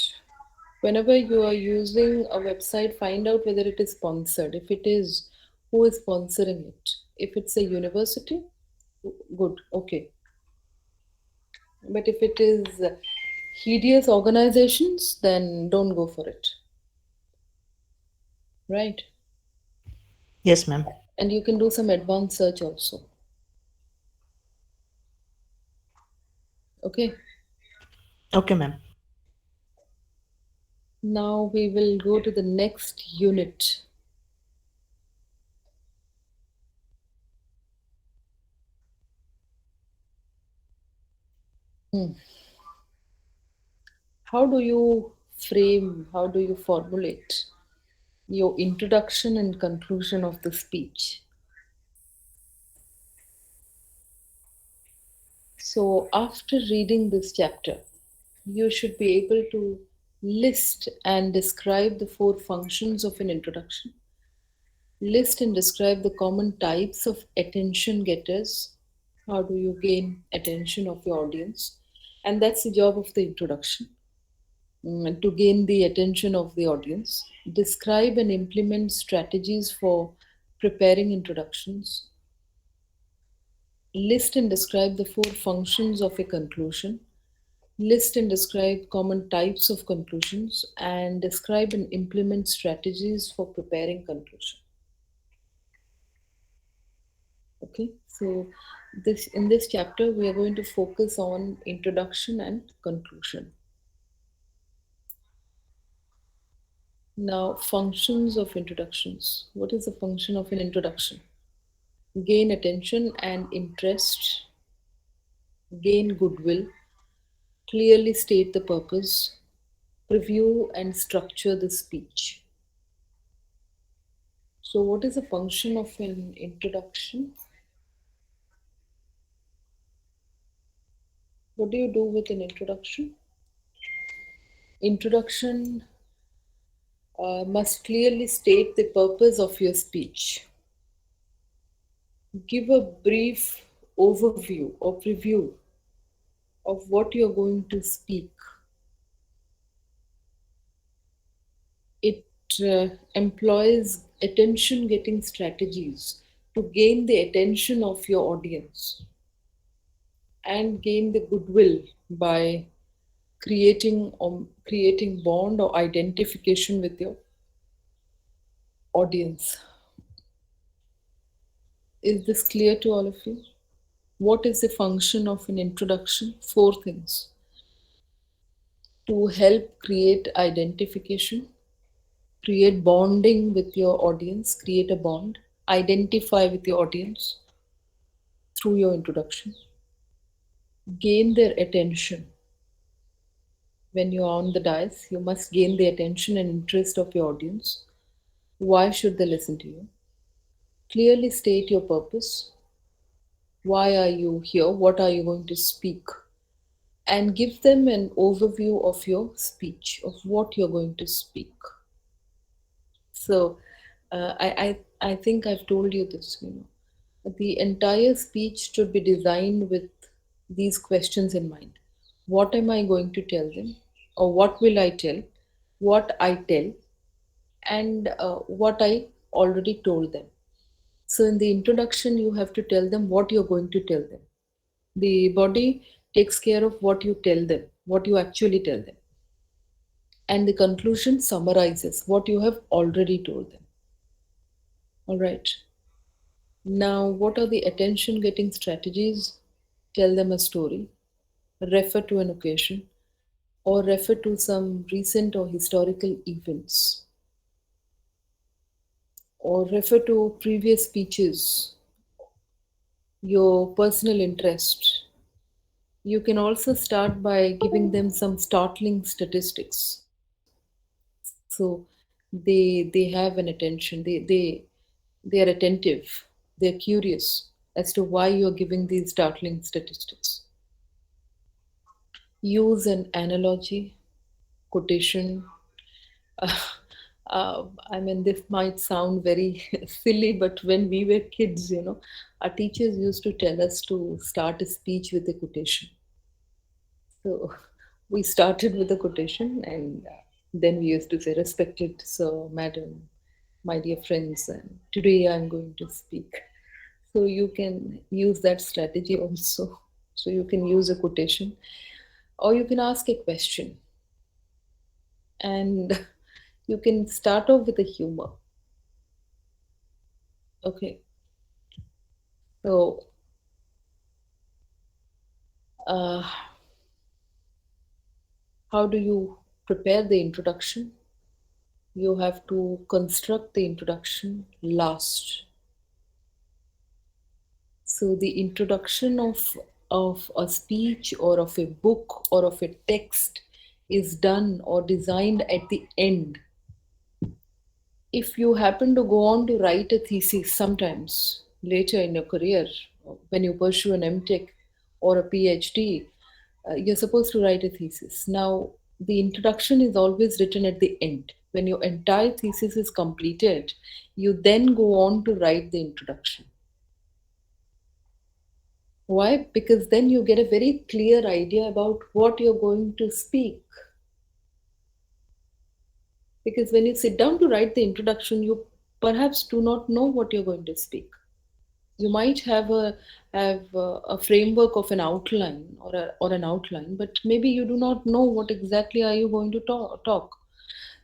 whenever you are using a website, find out whether it is sponsored. If it is, who is sponsoring it? If it's a university, good, okay. But if it is hideous organizations, then don't go for it. Right? Yes, ma'am. And you can do some advanced search also. Okay. Okay, ma'am. Now we will go to the next unit. Hmm. How do you frame, how do you formulate your introduction and conclusion of the speech? So, after reading this chapter, you should be able to list and describe the four functions of an introduction, list and describe the common types of attention getters. How do you gain attention of your audience? And that's the job of the introduction. To gain the attention of the audience, describe and implement strategies for preparing introductions, list and describe the four functions of a conclusion, list and describe common types of conclusions, and describe and implement strategies for preparing conclusion. Okay, so in this chapter we are going to focus on introduction and conclusion. Now, functions of introductions. What is the function of an introduction? Gain attention and interest, gain goodwill, clearly state the purpose, preview and structure the speech. So, what is the function of an introduction? What do you do with an introduction? Introduction must clearly state the purpose of your speech. Give a brief overview or preview of what you're going to speak. It employs attention-getting strategies to gain the attention of your audience and gain the goodwill by creating bond or identification with your audience. Is this clear to all of you? What is the function of an introduction? 4 things. To help create identification, create bonding with your audience, create a bond, identify with your audience through your introduction, gain their attention. When you are on the dais, you must gain the attention and interest of your audience. Why should they listen to you? Clearly state your purpose. Why are you here? What are you going to speak? And give them an overview of your speech, of what you're going to speak. So I think I've told you this, the entire speech should be designed with these questions in mind. What am I going to tell them? Or what will I tell? What I tell? And what I already told them. So in the introduction, you have to tell them what you're going to tell them. The body takes care of what you tell them, what you actually tell them. And the conclusion summarizes what you have already told them. All right. Now, what are the attention-getting strategies? Tell them a story, refer to an occasion, or refer to some recent or historical events, or refer to previous speeches, your personal interest. You can also start by giving them some startling statistics. So they have an attention, they are attentive, they're curious as to why you're giving these startling statistics. Use an analogy, quotation. I mean, this might sound very silly, but when we were kids, our teachers used to tell us to start a speech with a quotation. So we started with a quotation, and then we used to say, "Respected sir, madam, my dear friends, and today I'm going to speak." So you can use that strategy also. So you can use a quotation, or you can ask a question. And you can start off with a humor. Okay. So, how do you prepare the introduction? You have to construct the introduction last. So the introduction of a speech or of a book or of a text is done or designed at the end. If you happen to go on to write a thesis sometimes later in your career, when you pursue an MTech or a PhD, you're supposed to write a thesis. Now, the introduction is always written at the end. When your entire thesis is completed, you then go on to write the introduction. Why? Because then you get a very clear idea about what you're going to speak. Because when you sit down to write the introduction, you perhaps do not know what you're going to speak. You might have a framework of an outline or an outline, but maybe you do not know what exactly are you going to talk.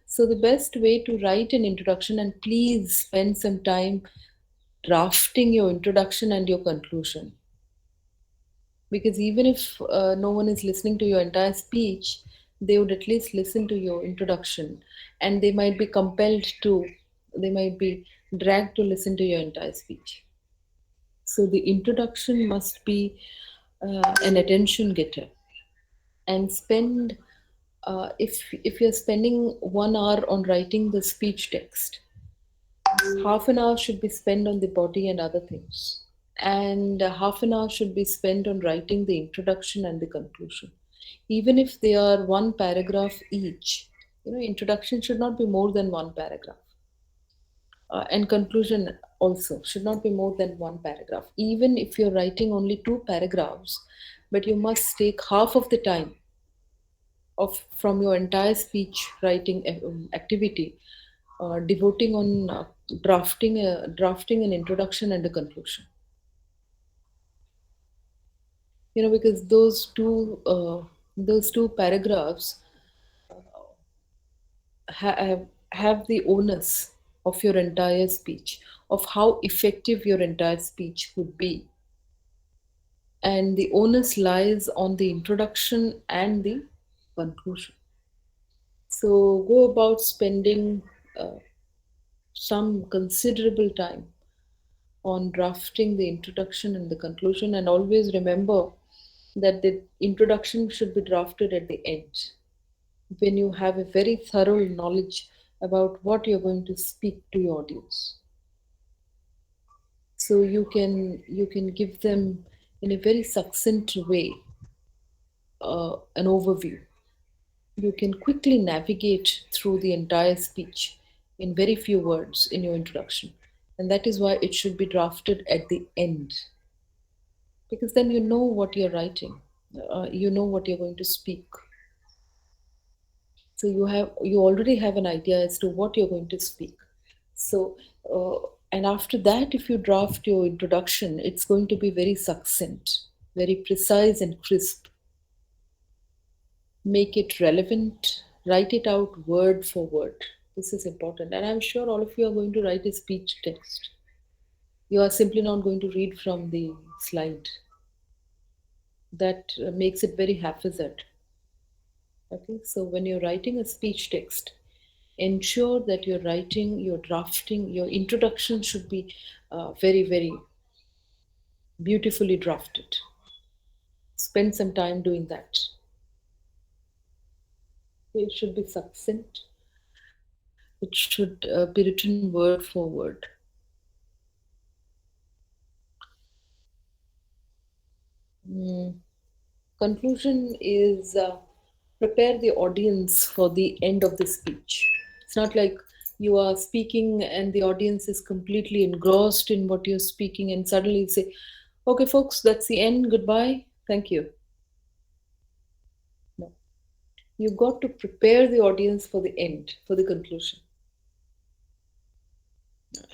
So the best way to write an introduction, and please spend some time drafting your introduction and your conclusion. Because even if no one is listening to your entire speech, they would at least listen to your introduction, and they might be dragged to listen to your entire speech. So the introduction must be an attention getter, and spend if you're spending 1 hour on writing the speech text, half an hour should be spent on the body and other things, and half an hour should be spent on writing the introduction and the conclusion. Even if they are one paragraph each, introduction should not be more than one paragraph. And conclusion also should not be more than one paragraph. Even if you're writing only two paragraphs, but you must take half of the time from your entire speech writing activity, devoting on drafting an introduction and a conclusion. Because those two paragraphs have the onus of your entire speech, of how effective your entire speech would be. And the onus lies on the introduction and the conclusion. So go about spending some considerable time on drafting the introduction and the conclusion, and always remember that the introduction should be drafted at the end, when you have a very thorough knowledge about what you're going to speak to your audience. So you can give them in a very succinct way an overview. You can quickly navigate through the entire speech in very few words in your introduction. And that is why it should be drafted at the end. Because then you know what you're writing, you know what you're going to speak. So you already have an idea as to what you're going to speak. So and after that, if you draft your introduction, it's going to be very succinct, very precise and crisp. Make it relevant, write it out word for word. This is important. And I'm sure all of you are going to write a speech text. You are simply not going to read from the slide. That makes it very haphazard. Okay, so when you're writing a speech text, ensure that you're drafting, your introduction should be very, very beautifully drafted. Spend some time doing that. It should be succinct. It should be written word for word. Conclusion is prepare the audience for the end of the speech. It's not like you are speaking and the audience is completely engrossed in what you're speaking, and suddenly you say, okay, folks, that's the end. Goodbye. Thank you. No. You've got to prepare the audience for the end, for the conclusion.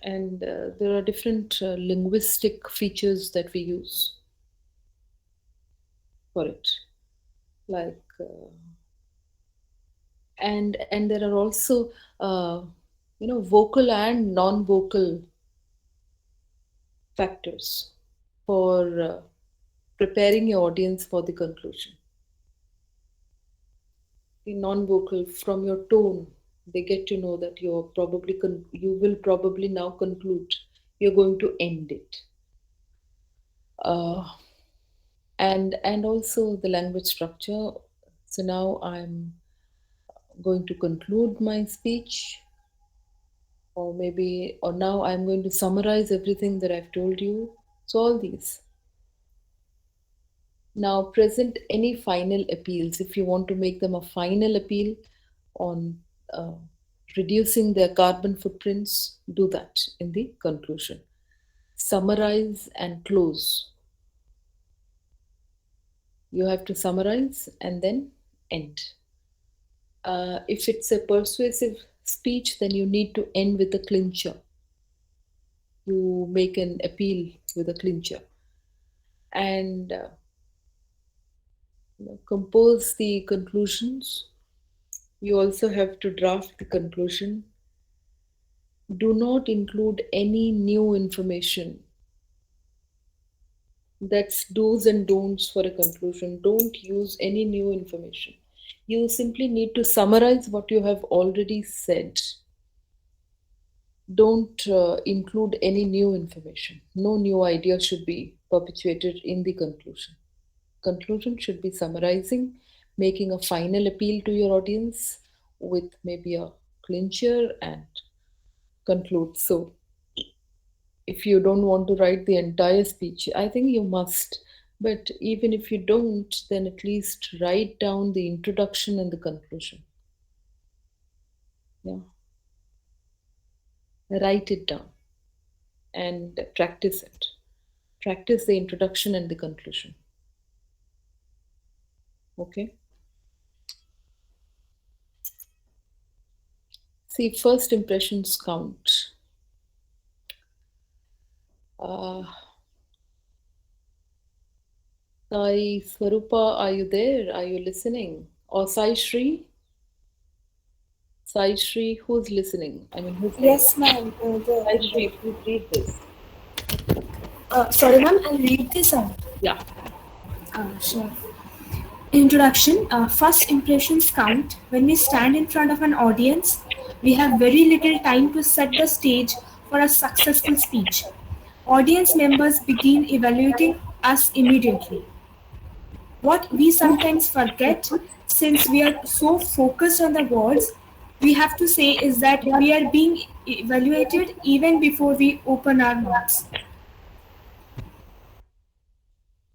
And there are different linguistic features that we use for it. Like, and there are also, vocal and non-vocal factors for preparing your audience for the conclusion. The non-vocal, from your tone, they get to know that you will probably now conclude. You're going to end it. And also the language structure. So now I'm going to conclude my speech, or now I'm going to summarize everything that I've told you. So all these. Now present any final appeals. If you want to make them a final appeal on reducing their carbon footprints, do that in the conclusion. Summarize and close. You have to summarize and then end. If it's a persuasive speech, then you need to end with a clincher. You make an appeal with a clincher. And compose the conclusions. You also have to draft the conclusion. Do not include any new information. That's do's and don'ts for a conclusion. Don't use any new information. You simply need to summarize what you have already said. Don't include any new information. No new idea should be perpetuated in the conclusion. Conclusion should be summarizing, making a final appeal to your audience with maybe a clincher, and conclude. So if you don't want to write the entire speech, I think you must But even if you don't, then at least write down the introduction and the conclusion. Yeah. Write it down and practice it. Practice the introduction and the conclusion. Okay. See, first impressions count. Sai Swarupa, are you there? Are you listening? Or Sai Shri? Sai Shri, who's listening? I mean, who's Yes, ma'am. Sai Shri, please read this. Sorry, ma'am. I'll read this out. Yeah. Sure. Introduction. First impressions count. When we stand in front of an audience, we have very little time to set the stage for a successful speech. Audience members begin evaluating us immediately. What we sometimes forget, since we are so focused on the words we have to say, is that we are being evaluated even before we open our mouths.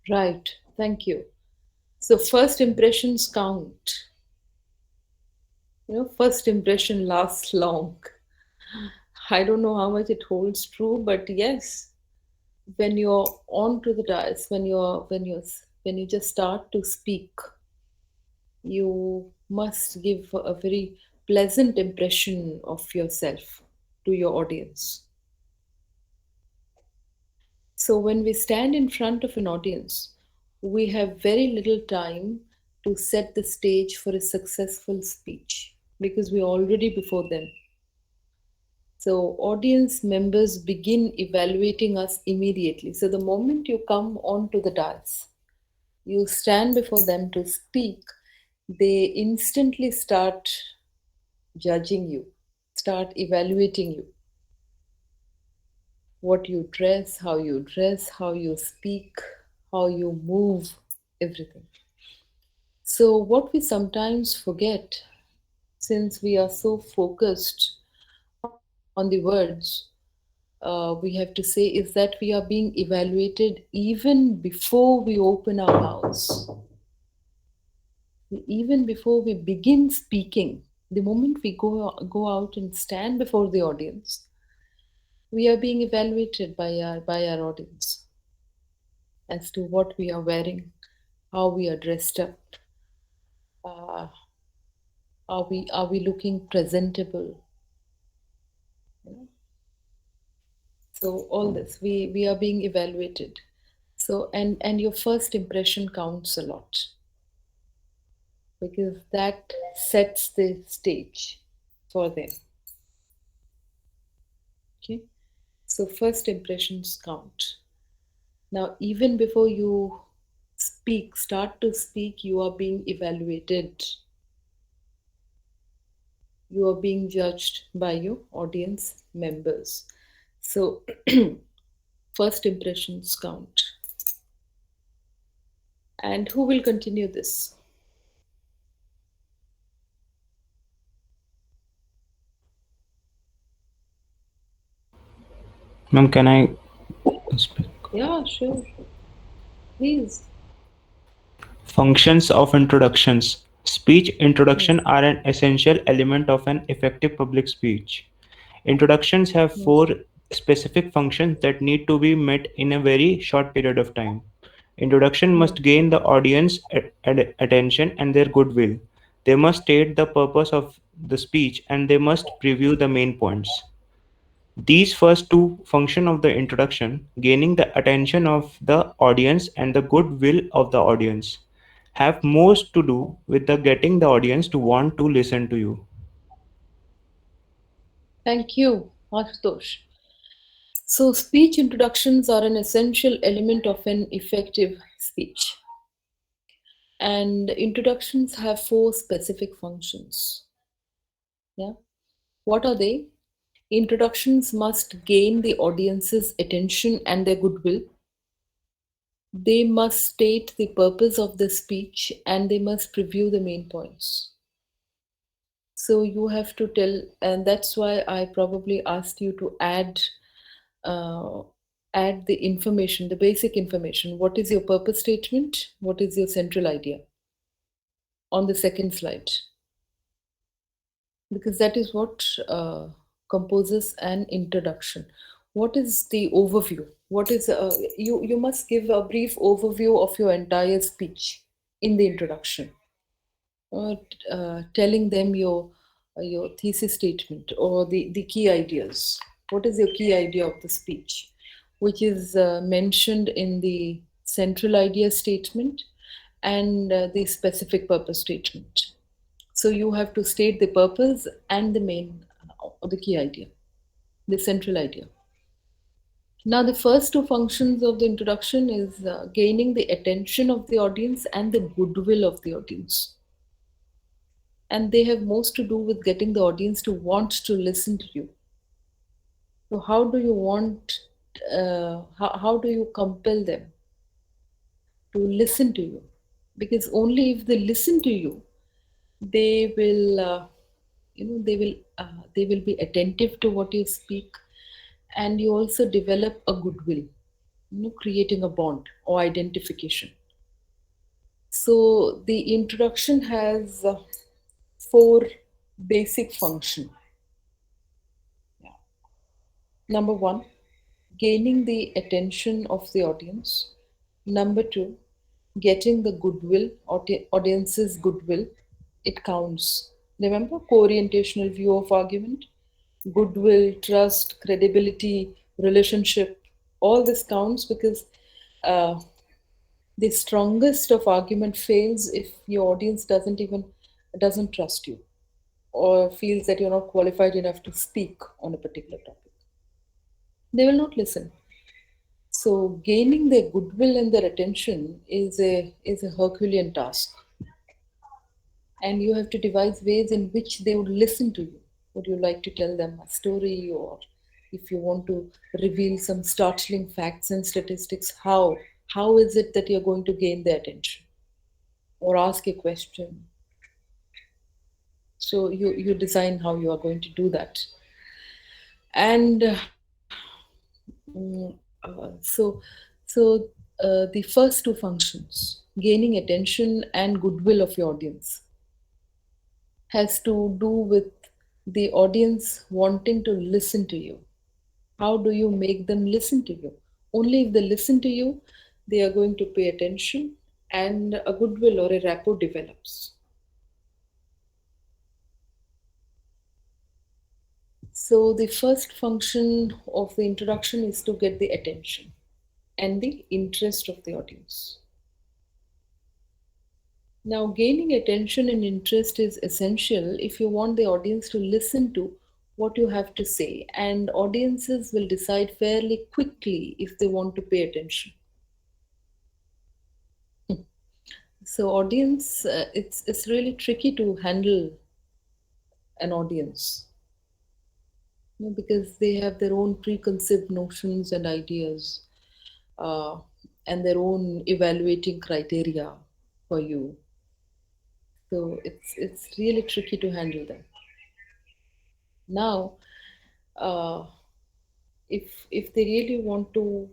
Right. Thank you. So first impressions count. First impression lasts long. I don't know how much it holds true, but yes, when you're onto the dais, when you just start to speak, you must give a very pleasant impression of yourself to your audience. So when we stand in front of an audience, we have very little time to set the stage for a successful speech because we're already before them. So audience members begin evaluating us immediately. So the moment you come onto the dais, you stand before them to speak, they instantly start judging you, start evaluating you. What you dress, how you speak, how you move, everything. So what we sometimes forget, since we are so focused on the words, we have to say is that we are being evaluated even before we open our mouths. Even before we begin speaking, the moment we go out and stand before the audience, we are being evaluated by our audience as to what we are wearing, how we are dressed up, are we looking presentable? So all this, we are being evaluated. So and your first impression counts a lot because that sets the stage for them. Okay, so first impressions count. Now, even before you start to speak, you are being evaluated. You are being judged by your audience members. So, first impressions count. And who will continue this? Ma'am, can I speak? Yeah, sure. Please. Functions of introductions. Speech introduction are an essential element of an effective public speech. Introductions have four specific functions that need to be met in a very short period of time. Introduction must gain the audience attention and their goodwill. They must state the purpose of the speech and they must preview the main points. These first two function of the introduction, gaining the attention of the audience and the goodwill of the audience, have most to do with the getting the audience to want to listen to you. Thank you, Ashutosh. So, speech introductions are an essential element of an effective speech. And introductions have four specific functions. Yeah. What are they? Introductions must gain the audience's attention and their goodwill. They must state the purpose of the speech and they must preview the main points. So you have to tell, and that's why I probably asked you to add add the information, the basic information. What is your purpose statement? What is your central idea? On the second slide. Because that is what composes an introduction. What is the overview? What is you must give a brief overview of your entire speech in the introduction, telling them your thesis statement or the key ideas. What is your key idea of the speech, which is mentioned in the central idea statement and the specific purpose statement. So you have to state the purpose and the main, or the key idea, the central idea. Now, the first two functions of the introduction is gaining the attention of the audience and the goodwill of the audience. And they have most to do with getting the audience to want to listen to you. So how do you want, how do you compel them to listen to you? Because only if they listen to you, they will, they will be attentive to what you speak, and you also develop a goodwill, creating a bond or identification. So the introduction has four basic functions. Number one, gaining the attention of the audience. Number two, getting the goodwill, audience's goodwill. It counts. Remember, co-orientational view of argument, goodwill, trust, credibility, relationship, all this counts because the strongest of argument fails if your audience doesn't trust you or feels that you're not qualified enough to speak on a particular topic. They will not listen. So gaining their goodwill and their attention is a Herculean task. And you have to devise ways in which they would listen to you. Would you like to tell them a story, or if you want to reveal some startling facts and statistics, how is it that you're going to gain their attention? Or ask a question. So you design how you are going to do that. And the first two functions, gaining attention and goodwill of your audience, has to do with the audience wanting to listen to you. How do you make them listen to you? Only if they listen to you, they are going to pay attention and a goodwill or a rapport develops. So the first function of the introduction is to get the attention and the interest of the audience. Now, gaining attention and interest is essential if you want the audience to listen to what you have to say, and audiences will decide fairly quickly if they want to pay attention. So audience, it's really tricky to handle an audience, because they have their own preconceived notions and ideas, and their own evaluating criteria for you. So it's really tricky to handle them. Now, if they really want to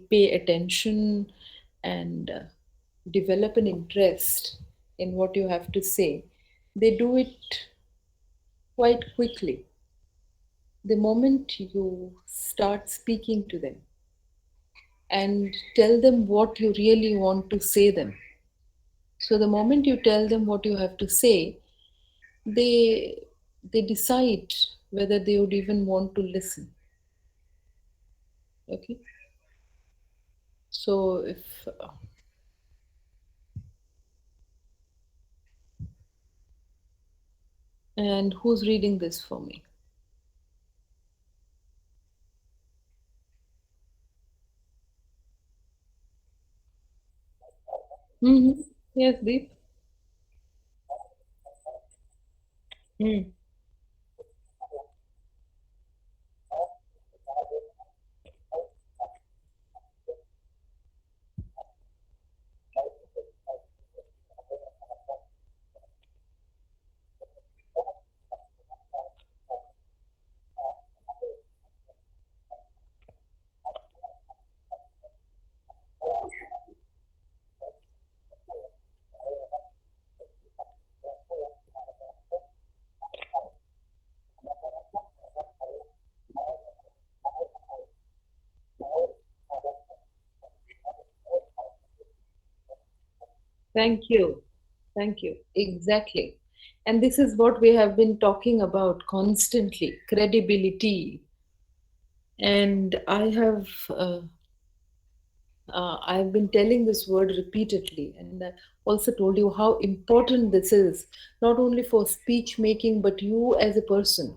pay attention and develop an interest in what you have to say, they do it quite quickly. The moment you start speaking to them and tell them what you really want to say them. So the moment you tell them what you have to say, they decide whether they would even want to listen. Okay. So if and who's reading this for me? Mm-hmm. Yes, Deep. Mm. Thank you. Thank you. Exactly. And this is what we have been talking about constantly, credibility. And I've been telling this word repeatedly, and I also told you how important this is, not only for speech making, but you as a person,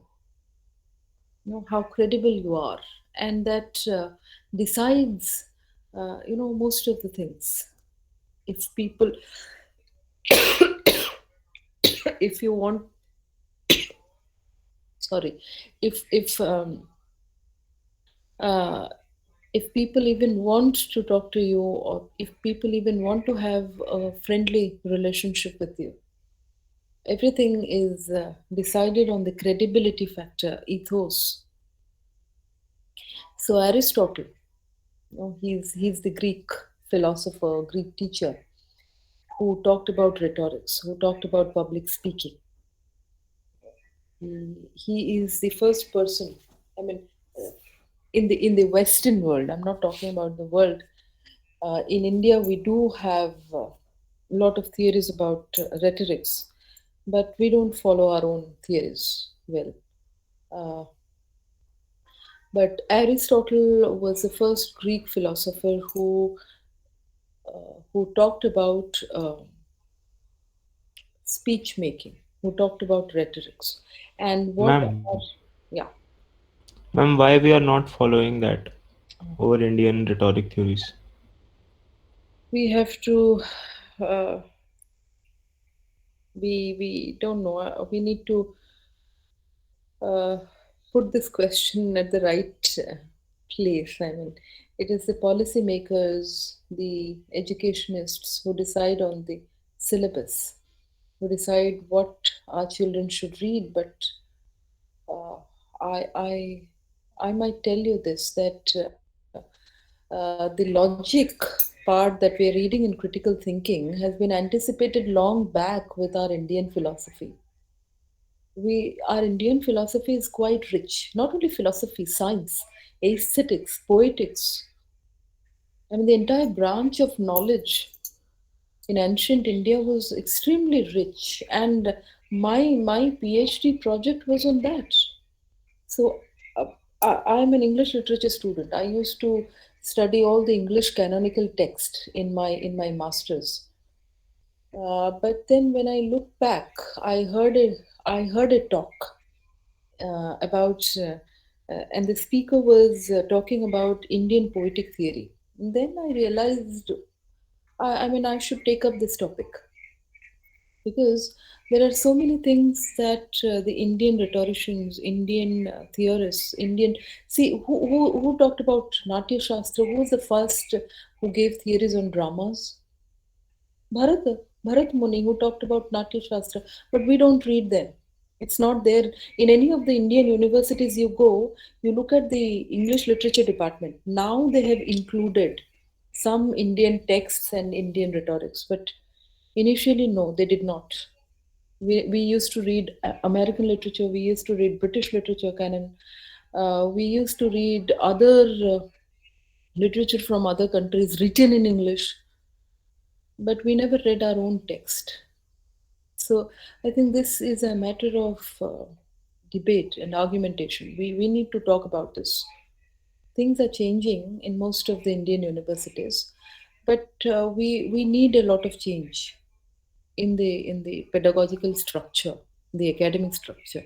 how credible you are, and that decides, most of the things. If people, if you want, sorry, if uh, if people even want to talk to you, or if people even want to have a friendly relationship with you, everything is decided on the credibility factor, ethos. So Aristotle, he's the Greek philosopher, Greek teacher, who talked about rhetorics, who talked about public speaking. He is the first person. I mean, uh, in the Western world. I'm not talking about the world. In India, we do have a lot of theories about rhetorics, but we don't follow our own theories well. Uh, but Aristotle was the first Greek philosopher who talked about speech making, who talked about rhetorics, and what Ma'am, are, yeah. ma'am, why we are not following that over Indian rhetoric theories? We have to uh, we don't know, we need to uh, put this question at the right place. I mean, it is the policymakers, the educationists who decide on the syllabus, who decide what our children should read. But uh, I, I, I might tell you this, that the logic part that we are reading in critical thinking has been anticipated long back with our Indian philosophy. Our Indian philosophy is quite rich. Not only philosophy, science, aesthetics, poetics. I mean, the entire branch of knowledge in ancient India was extremely rich, and my PhD project was on that. So I'm an English literature student. I used to study all the English canonical text in my masters. But then when I look back, I heard a talk and the speaker was talking about Indian poetic theory. Then I realized, I mean, I should take up this topic because there are so many things that the Indian rhetoricians, Indian theorists, Indian see who talked about Natya Shastra. Who was the first who gave theories on dramas? Bharat Muni, who talked about Natya Shastra, but we don't read them. It's not there in any of the Indian universities you go. You look at the English literature department. Now they have included some Indian texts and Indian rhetorics, but initially, no, they did not. We used to read American literature, we used to read British literature canon, we used to read other literature from other countries written in English, but we never read our own text. So I think this is a matter of debate and argumentation. We need to talk about this. Things are changing in most of the Indian universities, but we need a lot of change in the pedagogical structure, the academic structure.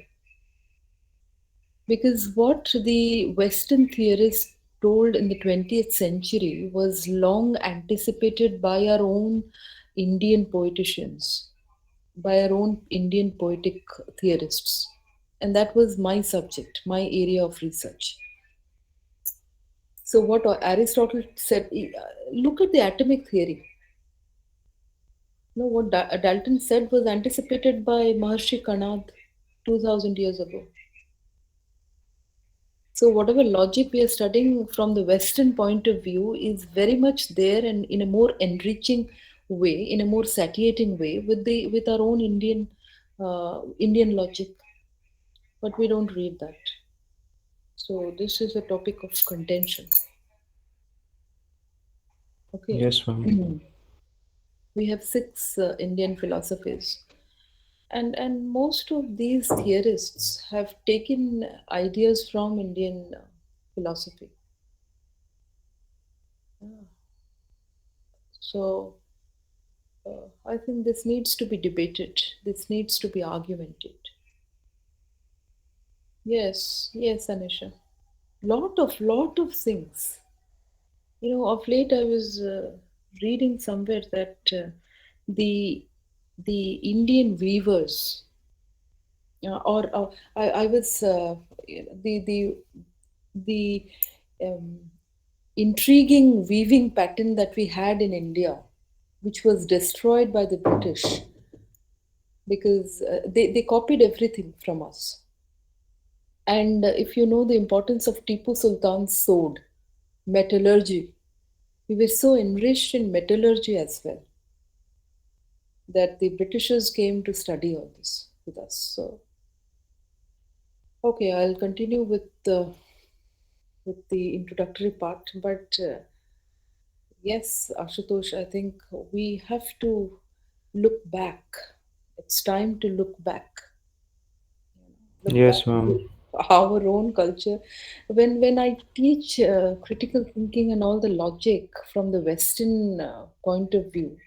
Because what the Western theorists told in the 20th century was long anticipated by our own Indian poeticians, by our own Indian poetic theorists. And that was my subject, my area of research. So, what Aristotle said, look at the atomic theory. What Dalton said was anticipated by Maharshi Kanad 2000 years ago. So, whatever logic we are studying from the Western point of view is very much there and in a more enriching way, in a more satiating way with our own Indian logic. But we don't read that. So, this is a topic of contention. Okay. Yes, ma'am. We have 6 Indian philosophies, and most of these theorists have taken ideas from Indian philosophy. So I think this needs to be debated. This needs to be argumented. Yes, Anisha. Lot of things. Of late I was reading somewhere that the Indian weavers, or I was the um, intriguing weaving pattern that we had in India, which was destroyed by the British because they copied everything from us. And if you know the importance of Tipu Sultan's sword, metallurgy, we were so enriched in metallurgy as well that the Britishers came to study all this with us. So, okay, I'll continue with the introductory part, but yes, Ashutosh, I think we have to look back. It's time to look back. Look Yes, back ma'am. to our own culture. When I teach critical thinking and all the logic from the Western point of view,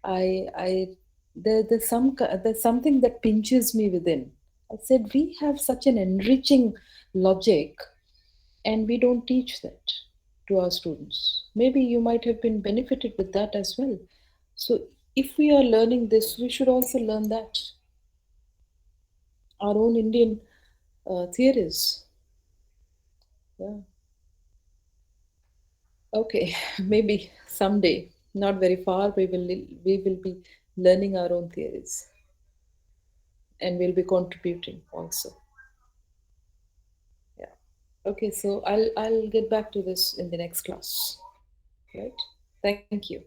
I there's something that pinches me within. I said we have such an enriching logic, and we don't teach that to our students. Maybe you might have been benefited with that as well. So if we are learning this, we should also learn that our own Indian theories. Yeah. Okay, maybe someday, not very far, we will be learning our own theories, and we'll be contributing also. Yeah. Okay, so I'll get back to this in the next class. Right? Thank you.